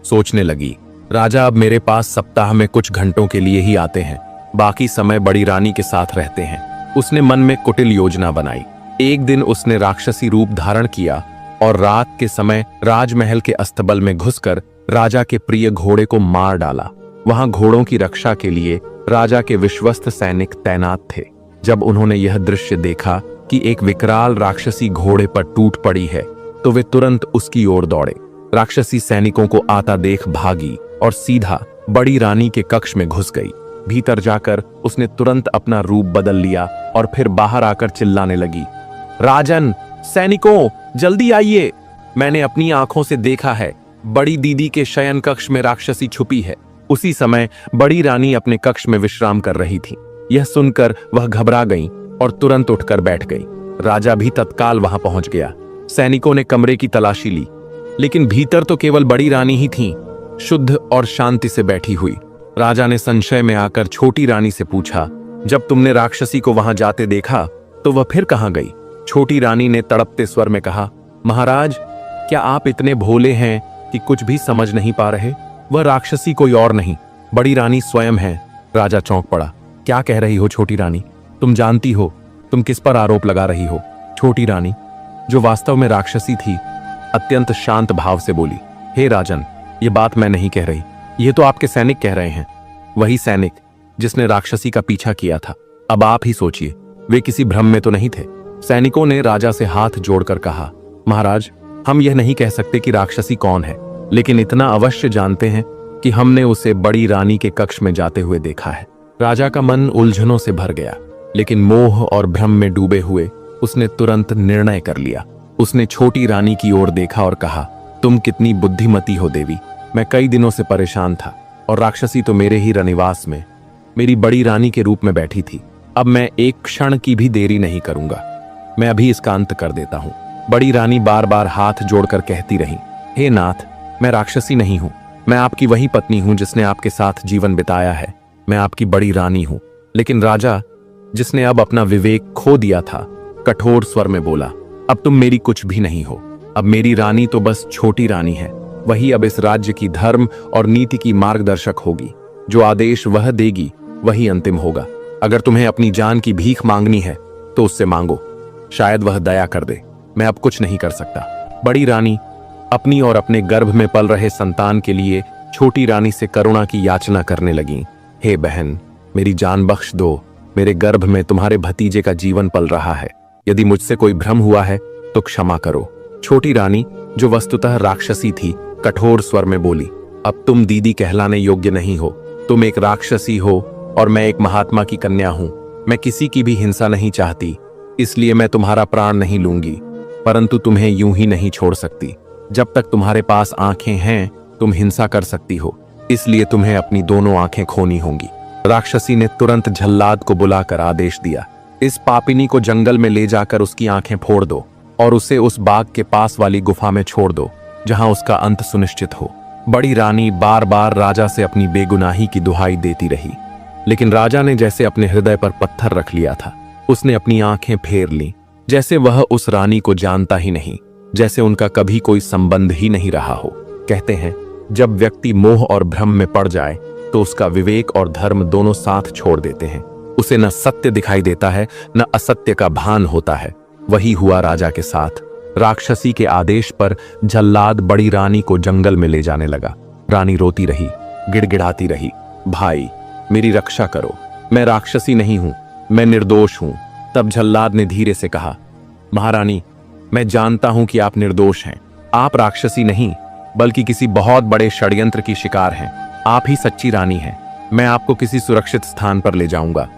सोचने लगी, राजा अब मेरे पास सप्ताह में कुछ घंटों के लिए ही आते हैं, बाकी समय बड़ी रानी के साथ रहते हैं। उसने मन में कुटिल योजना बनाई। एक दिन उसने राक्षसी रूप धारण किया और रात के समय राजमहल के अस्तबल में घुसकर राजा के प्रिय घोड़े को मार डाला। वहां घोड़ों की रक्षा के लिए राजा के विश्वस्त सैनिक तैनात थे। जब उन्होंने यह दृश्य देखा कि एक विकराल राक्षसी घोड़े पर टूट पड़ी है, तो वे तुरंत उसकी ओर दौड़े। राक्षसी सैनिकों को आता देख भागी और सीधा बड़ी रानी के कक्ष में घुस गई। भीतर जाकर उसने तुरंत अपना रूप बदल लिया और फिर बाहर आकर चिल्लाने लगी, राजन, सैनिकों, जल्दी आइए। मैंने अपनी आंखों से देखा है, बड़ी दीदी के शयन कक्ष में राक्षसी छुपी है। उसी समय बड़ी रानी अपने कक्ष में विश्राम कर रही थी। यह सुनकर वह घबरा गई और तुरंत उठकर बैठ गई। राजा भी तत्काल वहां पहुंच गया। सैनिकों ने कमरे की तलाशी ली, लेकिन भीतर तो केवल बड़ी रानी ही थी, शुद्ध और शांति से बैठी हुई। राजा ने संशय में आकर छोटी रानी से पूछा, जब तुमने राक्षसी को वहां जाते देखा तो वह फिर कहां गई? छोटी रानी ने तड़पते स्वर में कहा, महाराज, क्या आप इतने भोले हैं कि कुछ भी समझ नहीं पा रहे? वह राक्षसी कोई और नहीं, बड़ी रानी स्वयं है। राजा चौंक पड़ा। क्या कह रही हो छोटी रानी? तुम जानती हो तुम किस पर आरोप लगा रही हो? छोटी रानी, जो वास्तव में राक्षसी थी, अत्यंत शांत भाव से बोली, हे राजन, ये बात मैं नहीं कह रही, ये तो आपके सैनिक कह रहे हैं। वही सैनिक जिसने राक्षसी का पीछा किया था। अब आप ही सोचिए, वे किसी भ्रम में तो नहीं थे। सैनिकों ने राजा से हाथ जोड़कर कहा, महाराज, हम यह नहीं कह सकते कि राक्षसी कौन है, लेकिन इतना अवश्य जानते हैं कि हमने उसे बड़ी रानी के कक्ष में जाते हुए देखा है। राजा का मन उलझनों से भर गया, लेकिन मोह और भ्रम में डूबे हुए उसने तुरंत निर्णय कर लिया। उसने छोटी रानी की ओर देखा और कहा, तुम कितनी बुद्धिमती हो देवी। मैं कई दिनों से परेशान था और राक्षसी तो मेरे ही रनिवास में मेरी बड़ी रानी के रूप में बैठी थी। अब मैं एक क्षण की भी देरी नहीं करूंगा, मैं अभी इसका अंत कर देता हूं। बड़ी रानी बार बार हाथ जोड़कर कहती रही, हे नाथ, मैं राक्षसी नहीं हूं, मैं आपकी वही पत्नी हूं जिसने आपके साथ जीवन बिताया है। मैं आपकी बड़ी रानी हूं। लेकिन राजा, जिसने अब अपना विवेक खो दिया था, कठोर स्वर में बोला, अब तुम मेरी कुछ भी नहीं हो। अब मेरी रानी तो बस छोटी रानी है। वही अब इस राज्य की धर्म और नीति की मार्गदर्शक होगी। जो आदेश वह देगी वही अंतिम होगा। अगर तुम्हें अपनी जान की भीख मांगनी है तो उससे मांगो, शायद वह दया कर दे। मैं अब कुछ नहीं कर सकता। बड़ी रानी अपनी और अपने गर्भ में पल रहे संतान के लिए छोटी रानी से करुणा की याचना करने लगी। हे बहन, मेरी जान बख्श दो। मेरे गर्भ में तुम्हारे भतीजे का जीवन पल रहा है। यदि मुझसे कोई भ्रम हुआ है तो क्षमा करो। छोटी रानी, जो वस्तुतः राक्षसी थी, कठोर स्वर में बोली, अब तुम दीदी कहलाने योग्य नहीं हो। तुम एक राक्षसी हो और मैं एक महात्मा की कन्या हूं। मैं किसी की भी हिंसा नहीं चाहती, इसलिए मैं तुम्हारा प्राण नहीं लूंगी, परंतु तुम्हें यूं ही नहीं छोड़ सकती। जब तक तुम्हारे पास आंखें हैं तुम हिंसा कर सकती हो, इसलिए तुम्हें अपनी दोनों आंखें खोनी होंगी। राक्षसी ने तुरंत झल्लाद को बुलाकर आदेश दिया, इस पापिनी को जंगल में ले जाकर उसकी आंखें फोड़ दो और उसे उस बाग के पास वाली गुफा में छोड़ दो, जहां उसका अंत सुनिश्चित हो। बड़ी रानी बार बार राजा से अपनी बेगुनाही की दुहाई देती रही, लेकिन राजा ने जैसे अपने हृदय पर पत्थर रख लिया था। उसने अपनी आंखें फेर लीं, जैसे वह उस रानी को जानता ही नहीं, जैसे उनका कभी कोई संबंध ही नहीं रहा हो। कहते हैं, जब व्यक्ति मोह और भ्रम में पड़ जाए तो उसका विवेक और धर्म दोनों साथ छोड़ देते हैं। उसे न सत्य दिखाई देता है न असत्य का भान होता है। वही हुआ राजा के साथ। राक्षसी के आदेश पर जल्लाद बड़ी रानी को जंगल में ले जाने लगा। रानी रोती रही, गिड़गिड़ाती रही, भाई मेरी रक्षा करो, मैं राक्षसी नहीं हूं, मैं निर्दोष हूं। तब जल्लाद ने धीरे से कहा, महारानी, मैं जानता हूं कि आप निर्दोष हैं। आप राक्षसी नहीं बल्कि किसी बहुत बड़े षड्यंत्र की शिकार हैं। आप ही सच्ची रानी हैं। मैं आपको किसी सुरक्षित स्थान पर ले जाऊंगा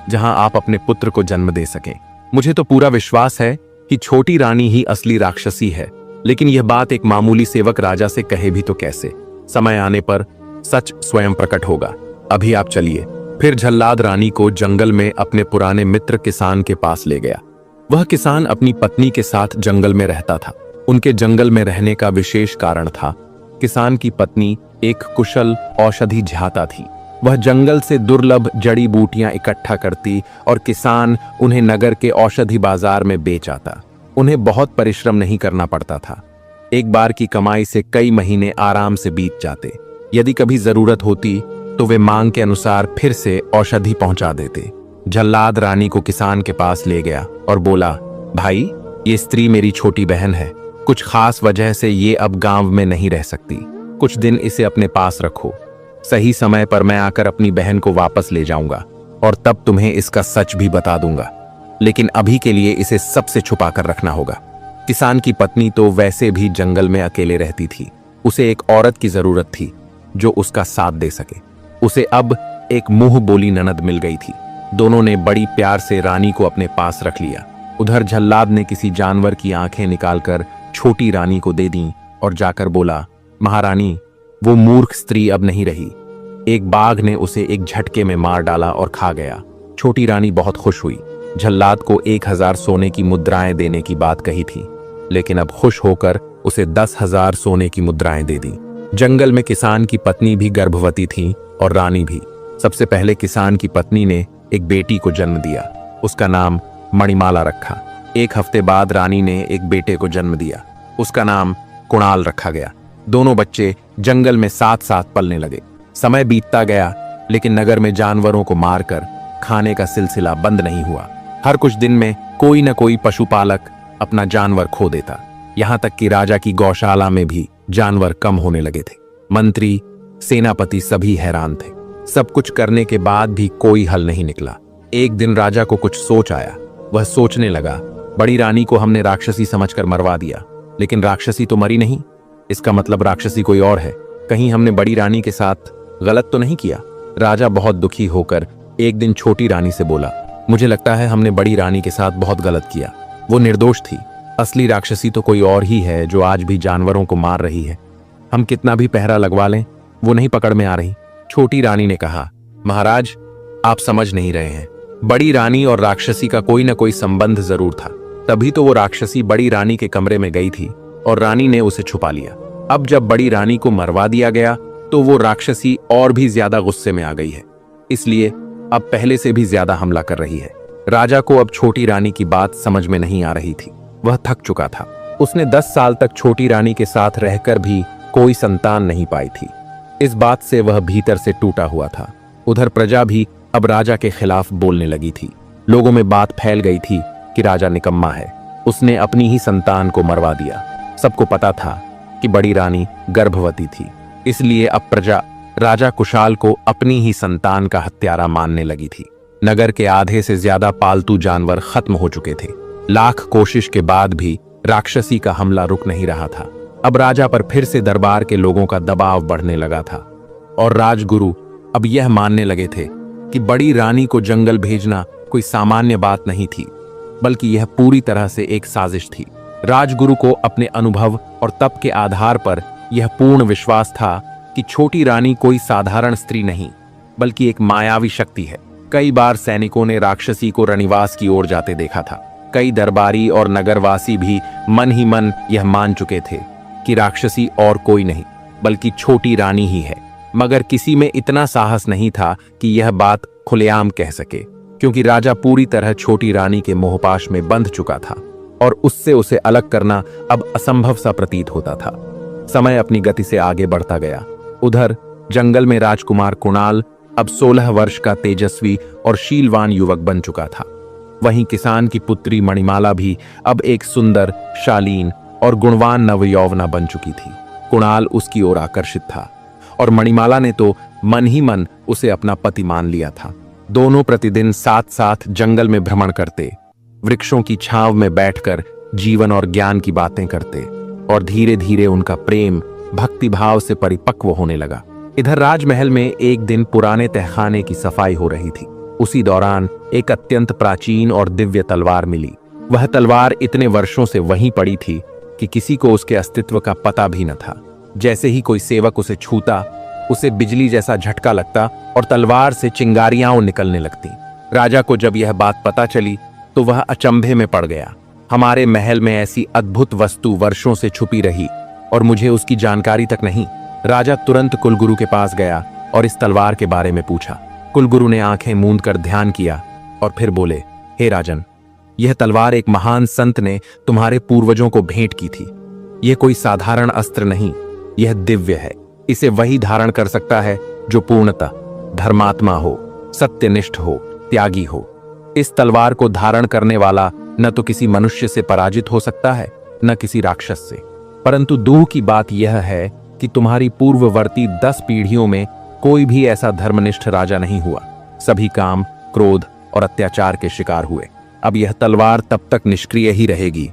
जहां आप अपने पुत्र को जन्म दे सकें। मुझे तो पूरा विश्वास है कि छोटी रानी ही असली राक्षसी है, लेकिन यह बात एक मामूली सेवक राजा से कहे भी तो कैसे। समय आने पर सच स्वयं प्रकट होगा। अभी आप चलिए, फिर जल्लाद रानी को जंगल में अपने पुराने मित्र किसान के पास ले गया। वह किसान अपनी पत्नी के साथ जंगल में रहता था। उनके जंगल में रहने का विशेष कारण था, किसान की पत्नी एक कुशल औषधि झाता थी। वह जंगल से दुर्लभ जड़ी बूटियां इकट्ठा करती और किसान उन्हें नगर के औषधि बाजार में बेच आता। उन्हें बहुत परिश्रम नहीं करना पड़ता था। एक बार की कमाई से कई महीने आराम से बीत जाते। यदि कभी जरूरत होती तो वे मांग के अनुसार फिर से औषधि पहुंचा देते। जल्लाद रानी को किसान के पास ले गया और बोला, भाई, ये स्त्री मेरी छोटी बहन है। कुछ खास वजह से ये अब गांव में नहीं रह सकती। कुछ दिन इसे अपने पास रखो। सही समय पर मैं आकर अपनी बहन को वापस ले जाऊंगा और तब तुम्हें इसका सच भी बता दूंगा, लेकिन अभी के लिए इसे सबसे छुपा कर रखना होगा। किसान की पत्नी तो वैसे भी जंगल में अकेले रहती थी। उसे एक औरत की जरूरत थी जो उसका साथ दे सके। उसे अब एक मुंह बोली ननद मिल गई थी। दोनों ने बड़ी प्यार से रानी को अपने पास रख लिया। उधर जल्लाद ने किसी जानवर की आंखें निकालकर छोटी रानी को दे दी और जाकर बोला, महारानी, वो मूर्ख स्त्री अब नहीं रही। एक बाघ ने उसे एक झटके में मार डाला और खा गया। छोटी रानी बहुत खुश हुई। जल्लाद को 1000 सोने की मुद्राएं देने की बात कही थी, लेकिन अब खुश होकर उसे 10,000 सोने की मुद्राएं दे दी। जंगल में किसान की पत्नी भी गर्भवती थी और रानी भी। सबसे पहले किसान की पत्नी ने एक बेटी को जन्म दिया। उसका नाम मणिमाला रखा। एक हफ्ते बाद रानी ने एक बेटे को जन्म दिया। उसका नाम कुणाल रखा गया। दोनों बच्चे जंगल में साथ साथ पलने लगे। समय बीतता गया, लेकिन नगर में जानवरों को मारकर खाने का सिलसिला बंद नहीं हुआ। हर कुछ दिन में कोई न कोई पशुपालक अपना जानवर खो देता। यहां तक कि राजा की गौशाला में भी जानवर कम होने लगे थे। मंत्री, सेनापति सभी हैरान थे। सब कुछ करने के बाद भी कोई हल नहीं निकला। एक दिन राजा को कुछ सोच आया। वह सोचने लगा, बड़ी रानी को हमने राक्षसी समझकर मरवा दिया, लेकिन राक्षसी तो मरी नहीं। इसका मतलब राक्षसी कोई और है। कहीं हमने बड़ी रानी के साथ गलत तो नहीं किया? राजा बहुत दुखी होकर एक दिन छोटी रानी से बोला, मुझे लगता है हमने बड़ी रानी के साथ बहुत गलत किया। वो निर्दोष थी। असली राक्षसी तो कोई और ही है जो आज भी जानवरों को मार रही है। हम कितना भी पहरा लगवा लें, वो नहीं पकड़ में आ रही। छोटी रानी ने कहा, महाराज, आप समझ नहीं रहे हैं। बड़ी रानी और राक्षसी का कोई ना कोई संबंध जरूर था। तभी तो वो राक्षसी बड़ी रानी के कमरे में गई थी और रानी ने उसे छुपा लिया। अब जब बड़ी रानी को मरवा दिया गया तो वो राक्षसी और भी ज्यादा गुस्से में आ गई है, इसलिए अब पहले से भी ज्यादा हमला कर रही है। राजा को अब छोटी रानी की बात समझ में नहीं आ रही थी। वह थक चुका था। उसने 10 साल तक छोटी रानी के साथ रहकर भी कोई संतान नहीं पाई थी। इस बात से वह भीतर से टूटा हुआ था। उधर प्रजा भी अब राजा के खिलाफ बोलने लगी थी। लोगों में बात फैल गई थी कि राजा निकम्मा है, उसने अपनी ही संतान को मरवा दिया। सबको पता था कि बड़ी रानी गर्भवती थी, इसलिए अब प्रजा राजा कुशाल को अपनी ही संतान का हत्यारा मानने लगी थी। नगर के आधे से ज्यादा पालतू जानवर खत्म हो चुके थे। लाख कोशिश के बाद भी राक्षसी का हमला रुक नहीं रहा था। अब राजा पर फिर से दरबार के लोगों का दबाव बढ़ने लगा था और राजगुरु अब यह मानने लगे थे कि बड़ी रानी को जंगल भेजना कोई सामान्य बात नहीं थी, बल्कि यह पूरी तरह से एक साजिश थी। राजगुरु को अपने अनुभव और तप के आधार पर यह पूर्ण विश्वास था कि छोटी रानी कोई साधारण स्त्री नहीं, बल्कि एक मायावी शक्ति है। कई बार सैनिकों ने राक्षसी को रणिवास की ओर जाते देखा था। कई दरबारी और नगरवासी भी मन ही मन यह मान चुके थे कि राक्षसी और कोई नहीं बल्कि छोटी रानी ही है, मगर किसी में इतना साहस नहीं था कि यह बात खुलेआम कह सके, क्योंकि राजा पूरी तरह छोटी रानी के मोहपाश में बंध चुका था और उससे उसे अलग करना अब असंभव सा प्रतीत होता था। समय अपनी गति से आगे बढ़ता गया। उधर जंगल में राजकुमार कुणाल अब 16 वर्ष का तेजस्वी और शीलवान युवक बन चुका था। वहीं किसान की पुत्री मणिमाला भी अब एक सुंदर, शालीन और गुणवान नवयौवना बन चुकी थी। कुणाल उसकी ओर आकर्षित था और मणिमाला ने तो मन ही मन उसे अपना पति मान लिया था। दोनों प्रतिदिन साथ साथ जंगल में भ्रमण करते, वृक्षों की छांव में बैठकर जीवन और ज्ञान की बातें करते और धीरे धीरे उनका प्रेम भक्ति भाव से परिपक्व होने लगा। इधर राजमहल में एक दिन पुराने तहखाने की सफाई हो रही थी। उसी दौरान एक अत्यंत प्राचीन और दिव्य तलवार मिली। वह तलवार इतने वर्षों से वहीं पड़ी थी कि किसी को उसके अस्तित्व का पता भी न था। जैसे ही कोई सेवक उसे छूता उसे बिजली जैसा झटका लगता और तलवार से चिंगारियां निकलने लगती। राजा को जब यह बात पता चली तो वह अचंभे में पड़ गया। हमारे महल में ऐसी अद्भुत वस्तु वर्षों से छुपी रही और मुझे उसकी जानकारी तक नहीं। राजा तुरंत कुलगुरु के पास गया और इस तलवार के बारे में पूछा। कुलगुरु ने आंखें मूंद कर ध्यान किया और फिर बोले, हे राजन, यह तलवार एक महान संत ने तुम्हारे पूर्वजों को भेंट की थी। यह कोई साधारण अस्त्र नहीं, यह दिव्य है। इसे वही धारण कर सकता है जो पूर्णतः धर्मात्मा हो, सत्यनिष्ठ हो, त्यागी हो। इस तलवार को धारण करने वाला न तो किसी मनुष्य से पराजित हो सकता है न किसी राक्षस से। परंतु दुख की बात यह है कि तुम्हारी पूर्ववर्ती 10 पीढ़ियों में कोई भी ऐसा धर्मनिष्ठ राजा नहीं हुआ। सभी काम, क्रोध और अत्याचार के शिकार हुए। अब यह तलवार तब तक निष्क्रिय ही रहेगी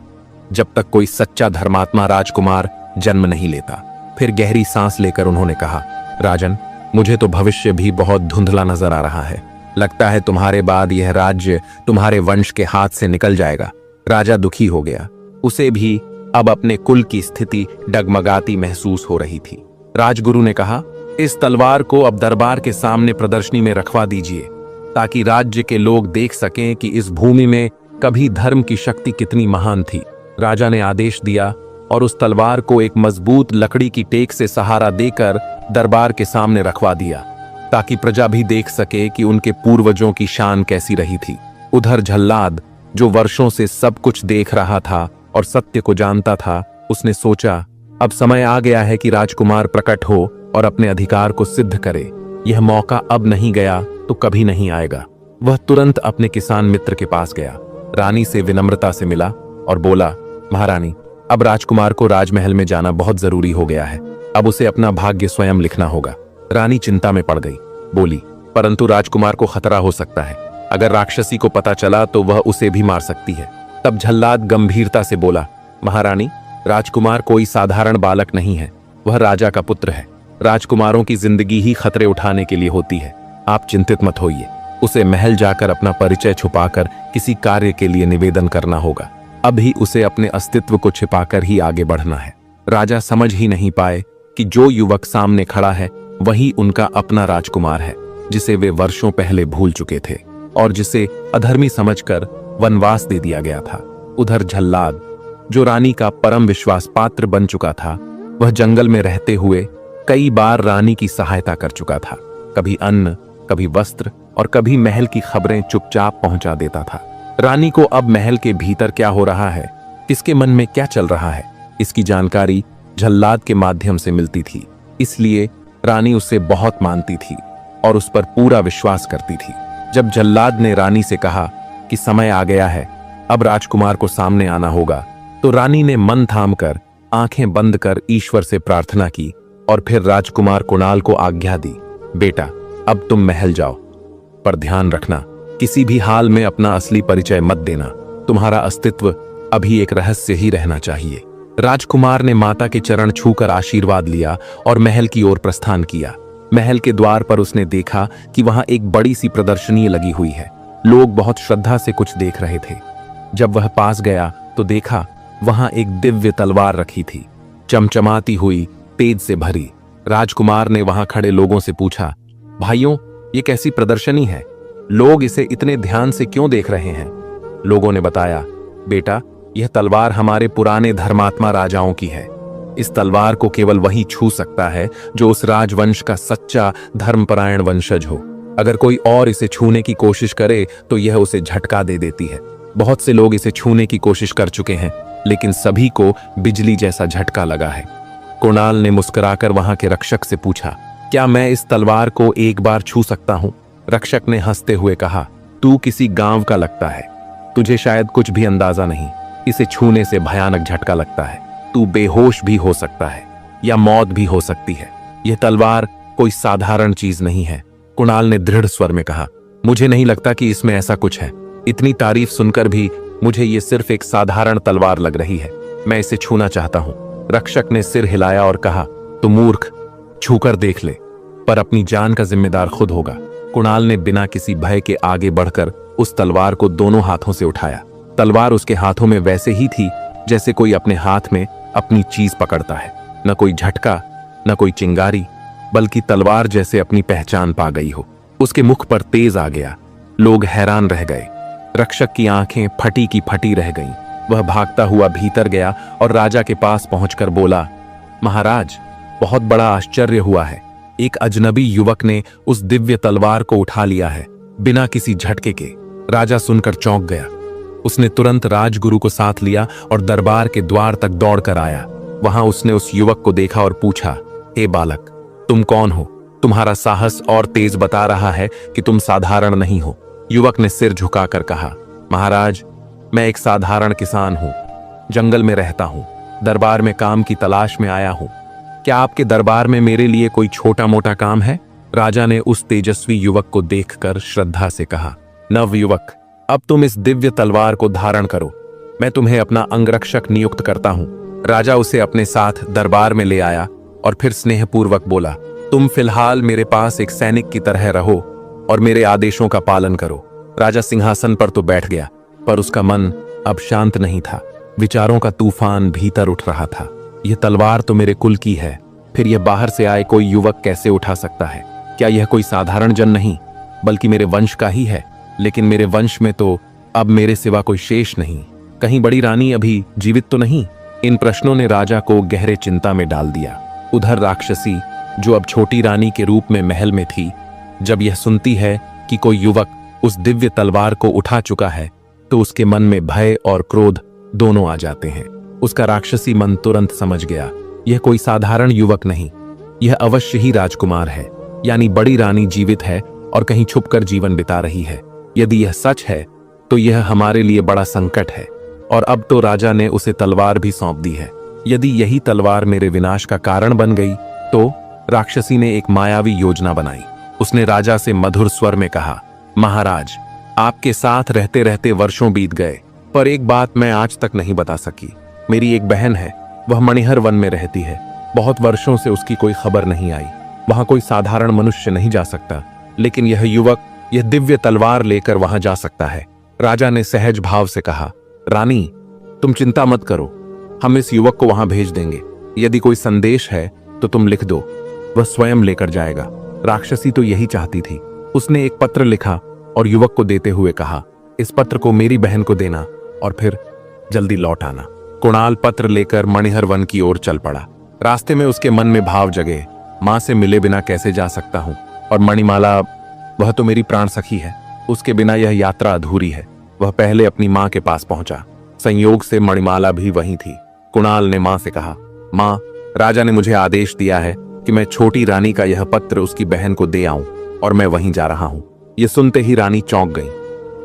जब तक कोई सच्चा धर्मात्मा राजकुमार जन्म नहीं लेता। फिर गहरी सांस लेकर उन्होंने कहा, राजन, मुझे तो भविष्य भी बहुत धुंधला नजर आ रहा है। लगता है तुम्हारे बाद यह राज्य तुम्हारे वंश के हाथ से निकल जाएगा। राजा दुखी हो गया। उसे भी अब अपने कुल की स्थिति डगमगाती महसूस हो रही थी। राजगुरु ने कहा, इस तलवार को अब दरबार के सामने प्रदर्शनी में रखवा दीजिए ताकि राज्य के लोग देख सकें कि इस भूमि में कभी धर्म की शक्ति कितनी महान थी। राजा ने आदेश दिया और उस तलवार को एक मजबूत लकड़ी की टेक से सहारा देकर दरबार के सामने रखवा दिया ताकि प्रजा भी देख सके कि उनके पूर्वजों की शान कैसी रही थी। उधर झल्लाद, जो वर्षों से सब कुछ देख रहा था और सत्य को जानता था, उसने सोचा, अब समय आ गया है कि राजकुमार प्रकट हो और अपने अधिकार को सिद्ध करे। यह मौका अब नहीं गया तो कभी नहीं आएगा। वह तुरंत अपने किसान मित्र के पास गया, रानी से विनम्रता से मिला और बोला, महारानी, अब राजकुमार को राजमहल में जाना बहुत जरूरी हो गया है। अब उसे अपना भाग्य स्वयं लिखना होगा। रानी चिंता में पड़ गई, बोली, परंतु राजकुमार को खतरा हो सकता है। अगर राक्षसी को पता चला तो वह उसे भी मार सकती है। तब झल्लाद गंभीरता से बोला, महारानी, राजकुमार कोई साधारण बालक नहीं है, वह राजा का पुत्र है। राजकुमारों की जिंदगी ही खतरे उठाने के लिए होती है। आप चिंतित मत होइए। उसे महल जाकर अपना परिचय छुपाकर किसी कार्य के लिए निवेदन करना होगा। अभी उसे अपने अस्तित्व को छिपाकर ही आगे बढ़ना है। राजा समझ ही नहीं पाए कि जो युवक सामने खड़ा है वही उनका अपना राजकुमार है, जिसे वे वर्षों पहले भूल चुके थे और जिसे अधर्मी समझकर वनवास दे दिया गया था। उधर झल्लाद, जो रानी का परम विश्वास पात्र बन चुका था, वह जंगल में रहते हुए कई बार रानी की सहायता कर चुका था। कभी अन्न, कभी वस्त्र और कभी महल की खबरें चुपचाप पहुंचा देता था। रानी को अब महल के भीतर क्या हो रहा है, किसके मन में क्या चल रहा है, इसकी जानकारी झल्लाद के माध्यम से मिलती थी। इसलिए रानी उससे बहुत मानती थी और उस पर पूरा विश्वास करती थी। जब झल्लाद ने रानी से कहा कि समय आ गया है, अब राजकुमार को सामने आना होगा, तो रानी ने मन थामकर आंखें बंद कर ईश्वर से प्रार्थना की और फिर राजकुमार कुणाल को आज्ञा दी, बेटा, अब तुम महल जाओ, पर ध्यान रखना, किसी भी हाल में अपना असली परिचय मत देना। तुम्हारा अस्तित्व अभी एक रहस्य ही रहना चाहिए। राजकुमार ने माता के चरण छूकर आशीर्वाद लिया और महल की ओर प्रस्थान किया। महल के द्वार पर उसने देखा कि वहां एक बड़ी सी प्रदर्शनी लगी हुई है। लोग बहुत श्रद्धा से कुछ देख रहे थे। जब वह पास गया तो देखा वहां एक दिव्य तलवार रखी थी, चमचमाती हुई, तेज से भरी। राजकुमार ने वहां खड़े लोगों से पूछा, भाइयों, ये कैसी प्रदर्शनी है? लोग इसे इतने ध्यान से क्यों देख रहे हैं? लोगों ने बताया, बेटा, यह तलवार हमारे पुराने धर्मात्मा राजाओं की है। इस तलवार को केवल वही छू सकता है जो उस राजवंश का सच्चा धर्मपरायण वंशज हो। अगर कोई और इसे छूने की कोशिश करे तो यह उसे झटका दे देती है। बहुत से लोग इसे छूने की कोशिश कर चुके हैं, लेकिन सभी को बिजली जैसा झटका लगा है। कुणाल ने मुस्कुराकर वहां के रक्षक से पूछा, क्या मैं इस तलवार को एक बार छू सकता हूं? रक्षक ने हंसते हुए कहा, तू किसी गांव का लगता है, तुझे शायद कुछ भी अंदाजा नहीं। इसे छूने से भयानक झटका लगता है। तू बेहोश भी हो सकता है या मौत भी हो सकती है। यह तलवार कोई साधारण चीज नहीं है। कुणाल ने दृढ़ स्वर में कहा, मुझे नहीं लगता कि इसमें ऐसा कुछ है। इतनी तारीफ सुनकर भी मुझे ये सिर्फ एक साधारण तलवार लग रही है। मैं इसे छूना चाहता हूं। रक्षक ने सिर हिलाया और कहा, तू मूर्ख, छूकर देख ले, पर अपनी जान का जिम्मेदार खुद होगा। कुणाल ने बिना किसी भय के आगे बढ़कर उस तलवार को दोनों हाथों से उठाया। तलवार उसके हाथों में वैसे ही थी जैसे कोई अपने हाथ में अपनी चीज पकड़ता है। न कोई झटका, न कोई चिंगारी, बल्कि तलवार जैसे अपनी पहचान पा गई हो। उसके मुख पर तेज आ गया। लोग हैरान रह गए। रक्षक की आंखें फटी की फटी रह गईं। वह भागता हुआ भीतर गया और राजा के पास पहुंचकर बोला, महाराज, बहुत बड़ा आश्चर्य हुआ है। एक अजनबी युवक ने उस दिव्य तलवार को उठा लिया है, बिना किसी झटके के। राजा सुनकर चौंक गया। उसने तुरंत राजगुरु को साथ लिया और दरबार के द्वार तक दौड़कर आया। वहां उसने उस युवक को देखा और पूछा, हे बालक, तुम कौन हो? तुम्हारा साहस और तेज बता रहा है कि तुम साधारण नहीं हो। युवक ने सिर झुकाकर कहा, महाराज, मैं एक साधारण किसान हूं, जंगल में रहता हूं, दरबार में काम की तलाश में आया हूं। क्या आपके दरबार में मेरे लिए कोई छोटा मोटा काम है? राजा ने उस तेजस्वी युवक को देखकर श्रद्धा से कहा, नवयुवक, अब तुम इस दिव्य तलवार को धारण करो। मैं तुम्हें अपना अंगरक्षक नियुक्त करता हूं। राजा उसे अपने साथ दरबार में ले आया और फिर स्नेहपूर्वक बोला, तुम फिलहाल मेरे पास एक सैनिक की तरह रहो और मेरे आदेशों का पालन करो। राजा सिंहासन पर तो बैठ गया, पर उसका मन अब शांत नहीं था। विचारों का तूफान भीतर उठ रहा था। यह तलवार तो मेरे कुल की है, फिर यह बाहर से आए कोई युवक कैसे उठा सकता है? क्या यह कोई साधारण जन नहीं, बल्कि मेरे वंश का ही है? लेकिन मेरे वंश में तो अब मेरे सिवा कोई शेष नहीं। कहीं बड़ी रानी अभी जीवित तो नहीं? इन प्रश्नों ने राजा को गहरे चिंता में डाल दिया। उधर राक्षसी, जो अब छोटी रानी के रूप में महल में थी, जब यह सुनती है कि कोई युवक उस दिव्य तलवार को उठा चुका है, तो उसके मन में भय और क्रोध दोनों आ जाते हैं। उसका राक्षसी मन तुरंत समझ गया, यह कोई साधारण युवक नहीं, यह अवश्य ही राजकुमार है, यानी बड़ी रानी जीवित है और कहीं छुपकर जीवन बिता रही है। यदि यह सच है तो यह हमारे लिए बड़ा संकट है। और अब तो राजा ने उसे तलवार भी सौंप दी है। यदि यही तलवार मेरे विनाश का कारण बन गई तो? राक्षसी ने एक मायावी योजना बनाई। उसने राजा से मधुर स्वर में कहा, महाराज, आपके साथ रहते रहते वर्षों बीत गए, पर एक बात मैं आज तक नहीं बता सकी। मेरी एक बहन है, वह मणिहर वन में रहती है। बहुत वर्षों से उसकी कोई खबर नहीं आई। वहां कोई साधारण मनुष्य नहीं जा सकता, लेकिन यह युवक यह दिव्य तलवार लेकर वहां जा सकता है। राजा ने सहज भाव से कहा, रानी, तुम चिंता मत करो, हम इस युवक को वहां भेज देंगे। यदि कोई संदेश है तो तुम लिख दो, वह स्वयं लेकर जाएगा। राक्षसी तो यही चाहती थी। उसने एक पत्र लिखा और युवक को देते हुए कहा, इस पत्र को मेरी बहन को देना और फिर जल्दी लौट आना। कुणाल पत्र लेकर मणिहर वन की ओर चल पड़ा। रास्ते में उसके मन में भाव जगे, मां से मिले बिना कैसे जा सकता हूं? और मणिमाला, वह तो मेरी प्राण सखी है, उसके बिना यह यात्रा अधूरी है। वह पहले अपनी मां के पास पहुंचा। संयोग से मणिमाला भी वहीं थी। कुणाल ने मां से कहा, मां, राजा ने मुझे आदेश दिया है कि मैं छोटी रानी का यह पत्र उसकी बहन को दे आऊं और मैं वहीं जा रहा हूं। यह सुनते ही रानी चौंक गई।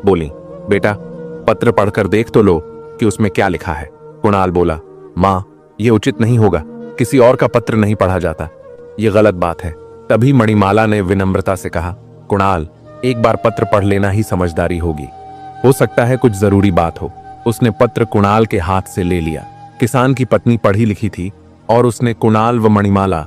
बोली, बेटा, पत्र पढ़कर देख तो लो कि उसमें क्या लिखा है। कुणाल बोला, मां, यह उचित नहीं होगा, किसी और का पत्र नहीं पढ़ा जाता, यह गलत बात है। तभी मणिमाला ने विनम्रता से कहा, कुणाल, एक बार पत्र पढ़ लेना ही समझदारी होगी, हो सकता है कुछ जरूरी बात हो। उसने पत्र कुणाल के हाथ से ले लिया। किसान की पत्नी पढ़ी लिखी थी और उसने कुणाल व मणिमाला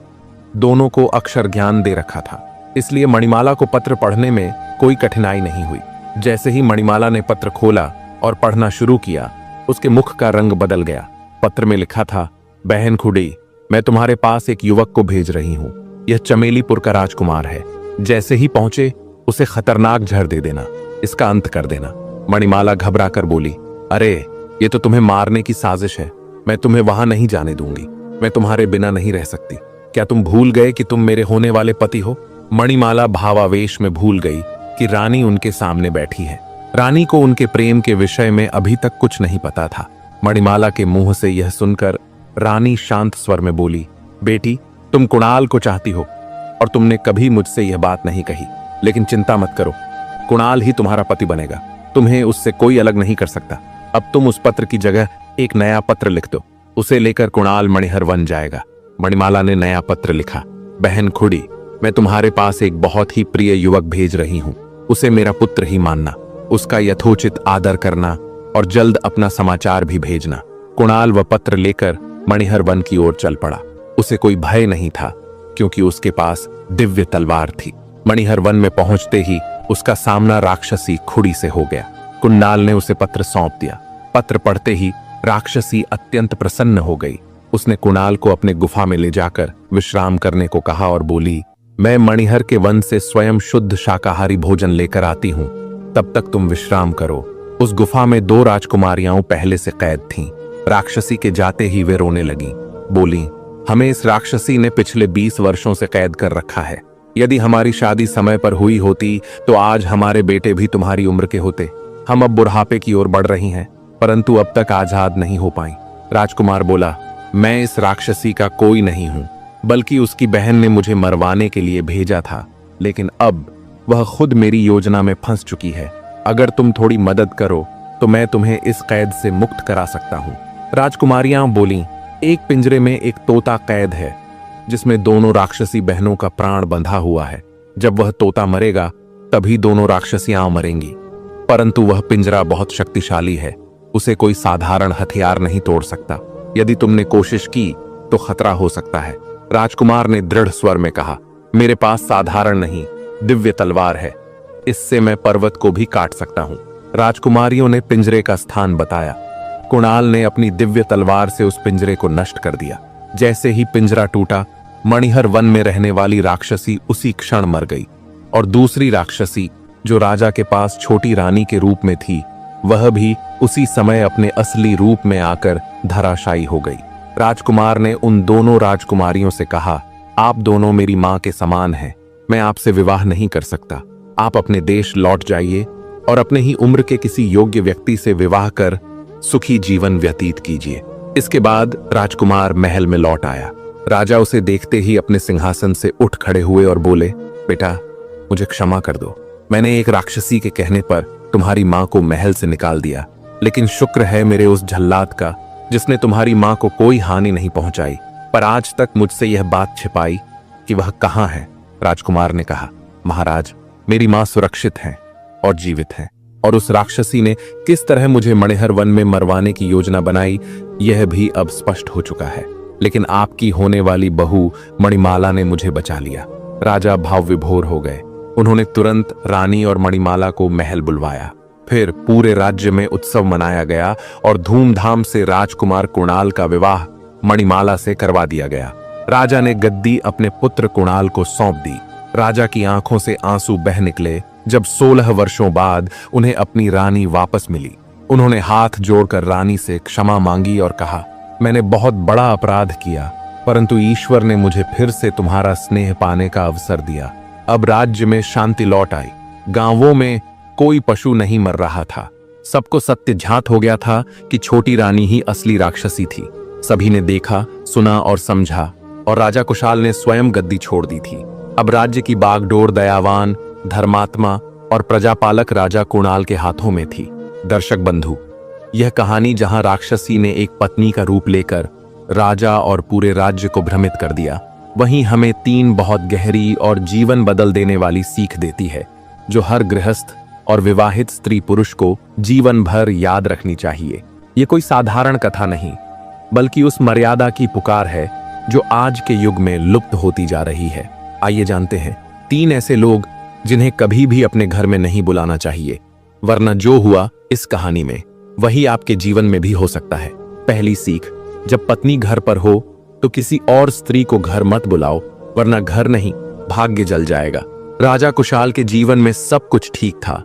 दोनों को अक्षर ज्ञान दे रखा था, इसलिए मणिमाला को पत्र पढ़ने में कोई कठिनाई नहीं हुई। जैसे ही मणिमाला ने पत्र खोला और पढ़ना शुरू किया, उसके मुख का रंग बदल गया। पत्र में लिखा था, बहन खुड़ी, मैं तुम्हारे पास एक युवक को भेज रही हूं। यह चमेलीपुर का राजकुमार है। जैसे ही पहुंचे उसे खतरनाक जहर दे देना, इसका अंत कर देना। मणिमाला घबराकर बोली, अरे, ये तो तुम्हें मारने की साजिश है। मैं तुम्हें वहां नहीं जाने दूंगी। मैं तुम्हारे बिना नहीं रह सकती। क्या तुम भूल गए कि तुम मेरे होने वाले पति हो? मणिमाला भावावेश में भूल गई कि रानी उनके सामने बैठी है। रानी को उनके प्रेम के विषय में अभी तक कुछ नहीं पता था। मणिमाला के मुंह से यह सुनकर रानी शांत स्वर में बोली, बेटी, तुम कुणाल को चाहती हो और तुमने कभी मुझसे यह बात नहीं कही, लेकिन चिंता मत करो, कुणाल ही तुम्हारा पति बनेगा। तुम्हें उससे कोई अलग नहीं कर सकता। अब तुम उस पत्र की जगह एक नया पत्र लिख दो, उसे लेकर कुणाल मणिहर वन जाएगा। मणिमाला ने नया पत्र लिखा, बहन खुड़ी, मैं तुम्हारे पास एक बहुत ही प्रिय युवक भेज रही हूं। उसे मेरा पुत्र ही मानना, उसका यथोचित आदर करना और जल्द अपना समाचार भी भेजना। कुणाल वह पत्र लेकर मणिहर वन की ओर चल पड़ा। उसे कोई भय नहीं था, क्योंकि उसके पास दिव्य तलवार थी। मणिहर वन में पहुंचते ही उसका सामना राक्षसी खुड़ी से हो गया। कुणाल ने उसे पत्र सौंप दिया। पत्र पढ़ते ही राक्षसी अत्यंत प्रसन्न हो गई। उसने कुणाल को अपने गुफा में ले जाकर विश्राम करने को कहा और बोली, मैं मणिहर के वन से स्वयं शुद्ध शाकाहारी भोजन लेकर आती हूँ, तब तक तुम विश्राम करो। उस गुफा में 2 राजकुमारियां पहले से कैद थीं। राक्षसी के जाते ही वे रोने लगीं। बोली, हमें इस राक्षसी ने पिछले 20 वर्षों से कैद कर रखा है। यदि हमारी शादी समय पर हुई होती तो आज हमारे बेटे भी तुम्हारी उम्र के होते। हम अब बुढ़ापे की ओर बढ़ रही हैं, परंतु अब तक आजाद नहीं हो पाई। राजकुमार बोला, मैं इस राक्षसी का कोई नहीं हूं, बल्कि उसकी बहन ने मुझे मरवाने के लिए भेजा था, लेकिन अब वह खुद मेरी योजना में फंस चुकी है। अगर तुम थोड़ी मदद करो तो मैं तुम्हें इस कैद से मुक्त करा सकता हूं। राजकुमारियां बोलीं, एक पिंजरे में एक तोता कैद है, जिसमें दोनों राक्षसी बहनों का प्राण बंधा हुआ है। जब वह तोता मरेगा तभी दोनों राक्षसियां मरेंगी, परंतु वह पिंजरा बहुत शक्तिशाली है, उसे कोई साधारण हथियार नहीं तोड़ सकता। यदि तुमने कोशिश की तो खतरा हो सकता है। राजकुमार ने दृढ़ स्वर में कहा, मेरे पास साधारण नहीं, दिव्य तलवार है, इससे मैं पर्वत को भी काट सकता हूं। राजकुमारियों ने पिंजरे का स्थान बताया। कुणाल ने अपनी दिव्य तलवार से उस पिंजरे को नष्ट कर दिया। जैसे ही पिंजरा टूटा, मणिहर वन में रहने वाली राक्षसी उसी क्षण मर गई, और दूसरी राक्षसी जो राजा के पास छोटी रानी के रूप में थी, वह भी उसी समय अपने असली रूप में आकर धराशायी हो गई। राजकुमार ने उन दोनों राजकुमारियों से कहा, आप दोनों मेरी मां के समान हैं, मैं आपसे विवाह नहीं कर सकता। आप अपने देश लौट जाइए और अपने ही उम्र के किसी योग्य व्यक्ति से विवाह कर सुखी जीवन व्यतीत कीजिए। इसके बाद राजकुमार महल में लौट आया। राजा उसे देखते ही अपने सिंहासन से उठ खड़े हुए और बोले, बेटा, मुझे क्षमा कर दो। मैंने एक राक्षसी के कहने पर तुम्हारी मां को महल से निकाल दिया, लेकिन शुक्र है मेरे उस जल्लाद का जिसने तुम्हारी मां को कोई हानि नहीं पहुंचाई, पर आज तक मुझसे यह बात छिपाई कि वह कहां है। राजकुमार ने कहा, महाराज, मेरी मां सुरक्षित है और जीवित है, और उस राक्षसी ने किस तरह मुझे मणिहर वन में मरवाने की योजना बनाई, यह भी अब स्पष्ट हो चुका है। लेकिन आपकी होने वाली बहू मणिमाला ने मुझे बचा लिया। राजा भाव विभोर हो गए। उन्होंने तुरंत रानी और मणिमाला को महल बुलवाया। फिर पूरे राज्य में उत्सव मनाया गया और धूमधाम से राजकुमार कुणाल का विवाह मणिमाला से करवा दिया गया। राजा ने गद्दी अपने पुत्र कुणाल को सौंप दी। राजा की आंखों से आंसू बह निकले जब 16 वर्षों बाद उन्हें अपनी रानी वापस मिली। उन्होंने हाथ जोड़कर रानी से क्षमा मांगी और कहा, मैंने बहुत बड़ा अपराध किया, परंतु ईश्वर ने मुझे फिर से तुम्हारा स्नेह पाने का अवसर दिया। अब राज्य में शांति लौट आई। गांवों में कोई पशु नहीं मर रहा था। सबको सत्य ज्ञात हो गया था कि छोटी रानी ही असली राक्षसी थी। सभी ने देखा, सुना और समझा, और राजा कुशाल ने स्वयं गद्दी छोड़ दी थी। अब राज्य की बागडोर दयावान, धर्मात्मा और प्रजापालक राजा कुणाल के हाथों में थी। दर्शक बंधु, यह कहानी जहां राक्षसी ने एक पत्नी का रूप लेकर राजा और पूरे राज्य को भ्रमित कर दिया, वहीं हमें 3 बहुत गहरी और जीवन बदल देने वाली सीख देती है, जो हर गृहस्थ और विवाहित स्त्री पुरुष को जीवन भर याद रखनी चाहिए। ये कोई साधारण कथा नहीं, बल्कि उस मर्यादा की पुकार है जो आज के युग में लुप्त होती जा रही है। आइए जानते हैं 3 ऐसे लोग जिन्हें कभी भी अपने घर में नहीं बुलाना चाहिए, वरना जो हुआ इस कहानी में वही आपके जीवन में भी हो सकता है। पहली सीख, जब पत्नी घर पर हो तो किसी और स्त्री को घर मत बुलाओ, वरना घर नहीं भाग्य जल जाएगा। राजा कुशाल के जीवन में सब कुछ ठीक था।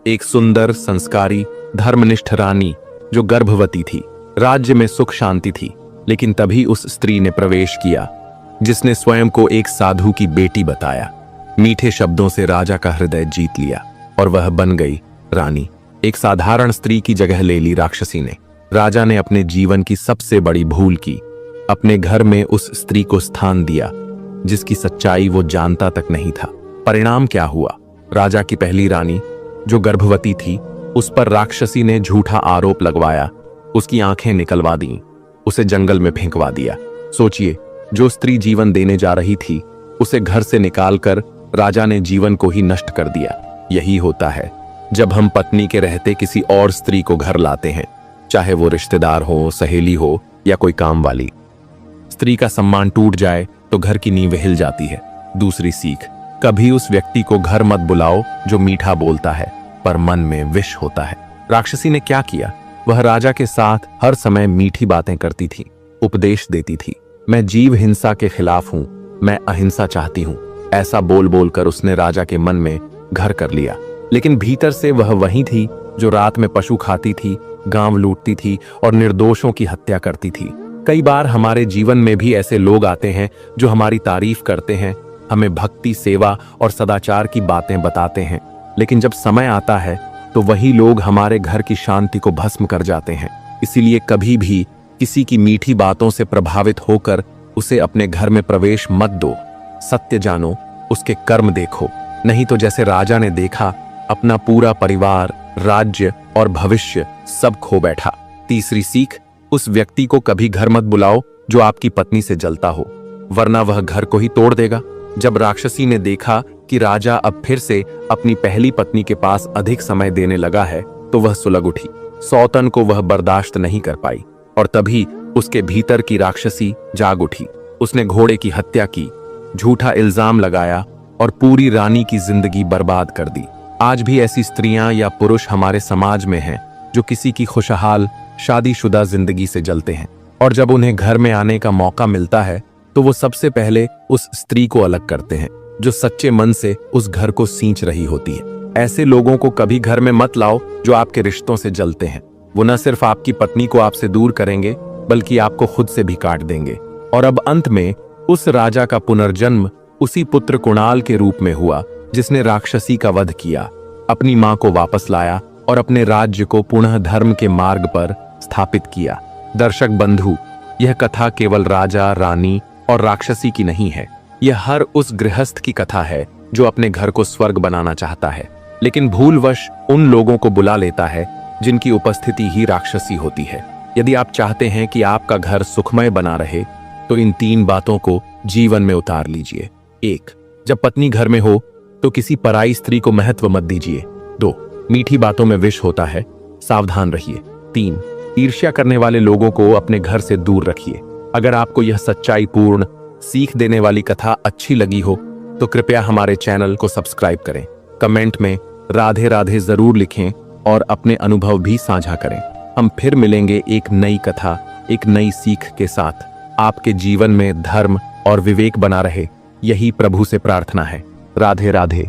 एक सुंदर, संस्कारी, धर्मनिष्ठ रानी जो गर्भवती थी। राज्य में सुख शांति थी, लेकिन तभी उस स्त्री ने प्रवेश किया जिसने स्वयं को एक साधु की बेटी बताया। मीठे शब्दों से राजा का हृदय जीत लिया और वह बन गई रानी। एक साधारण स्त्री की जगह ले ली राक्षसी ने। राजा ने अपने जीवन की सबसे बड़ी भूल की, अपने घर में उस स्त्री को स्थान दिया जिसकी सच्चाई वो जानता तक नहीं था। परिणाम क्या हुआ? राजा की पहली रानी जो गर्भवती थी, उस पर राक्षसी ने झूठा आरोप लगवाया, उसकी आंखें निकलवा दी, उसे जंगल में फेंकवा दिया। सोचिए, जो स्त्री जीवन देने जा रही थी, उसे घर से निकालकर राजा ने जीवन को ही नष्ट कर दिया। यही होता है जब हम पत्नी के रहते किसी और स्त्री को घर लाते हैं, चाहे वो रिश्तेदार हो, सहेली हो या कोई काम वाली। स्त्री का सम्मान टूट जाए तो घर की नींव हिल जाती है। दूसरी सीख, कभी उस व्यक्ति को घर मत बुलाओ जो मीठा बोलता है पर मन में विष होता है। राक्षसी ने क्या किया? वह राजा के साथ हर समय मीठी बातें करती थी, उपदेश देती थी। मैं जीव हिंसा के खिलाफ हूं, मैं अहिंसा चाहती हूं। ऐसा बोल बोल कर उसने राजा के मन में घर कर लिया। लेकिन भीतर से वह वही थी जो रात में पशु खाती थी, गांव लूटती थी और निर्दोषों की हत्या करती थी। कई बार हमारे जीवन में भी ऐसे लोग आते हैं जो हमारी तारीफ करते हैं, हमें भक्ति, सेवा और सदाचार की बातें बताते हैं, लेकिन जब समय आता है तो वही लोग हमारे घर की शांति को भस्म कर जाते हैं। इसीलिए कभी भी किसी की मीठी बातों से प्रभावित होकर उसे अपने घर में प्रवेश मत दो। सत्य जानो, उसके कर्म देखो, नहीं तो जैसे राजा ने देखा, अपना पूरा परिवार, राज्य और भविष्य सब खो बैठा। तीसरी सीख, उस व्यक्ति को कभी घर मत बुलाओ जो आपकी पत्नी से जलता हो, वरना वह घर को ही तोड़ देगा। जब राक्षसी ने देखा कि राजा अब फिर से अपनी पहली पत्नी के पास अधिक समय देने लगा है तो वह सुलग उठी। सौतन को वह बर्दाश्त नहीं कर पाई और तभी उसके भीतर की राक्षसी जाग उठी। उसने घोड़े की हत्या की, झूठा इल्जाम लगाया और पूरी रानी की जिंदगी बर्बाद कर दी। आज भी ऐसी स्त्रियां या पुरुष हमारे समाज में हैं जो किसी की खुशहाल शादीशुदा जिंदगी से जलते हैं, और जब उन्हें घर में आने का मौका मिलता है तो वो सबसे पहले उस स्त्री को अलग करते हैं जो सच्चे मन से उस घर को सींच रही होती है। ऐसे लोगों को कभी घर में मत लाओ जो आपके रिश्तों से जलते हैं। वो न सिर्फ आपकी पत्नी को आपसे दूर करेंगे बल्कि आपको खुद से भी काट देंगे। और अब अंत में उस राजा का पुनर्जन्म उसी पुत्र कुणाल के रूप में हुआ जिसने राक्षसी का वध किया, अपनी मां को वापस लाया और अपने राज्य को पुनः धर्म के मार्ग पर स्थापित किया। दर्शक बंधु, यह कथा केवल राजा, रानी और राक्षसी की नहीं है। यह हर उस गृहस्थ की कथा है जो अपने घर को स्वर्ग बनाना चाहता है, लेकिन भूलवश उन लोगों को बुला लेता है जिनकी उपस्थिति ही राक्षसी होती है। यदि आप चाहते हैं कि आपका घर सुखमय बना रहे तो इन 3 बातों को जीवन में उतार लीजिए। 1. जब पत्नी घर में हो तो किसी पराई स्त्री को महत्व मत दीजिए। 2. मीठी बातों में विष होता है, सावधान रहिए। 3. ईर्ष्या करने वाले लोगों को अपने घर से दूर रखिए। अगर आपको यह सच्चाई पूर्ण, सीख देने वाली कथा अच्छी लगी हो तो कृपया हमारे चैनल को सब्सक्राइब करें, कमेंट में राधे राधे जरूर लिखें और अपने अनुभव भी साझा करें। हम फिर मिलेंगे एक नई कथा, एक नई सीख के साथ। आपके जीवन में धर्म और विवेक बना रहे, यही प्रभु से प्रार्थना है। राधे राधे।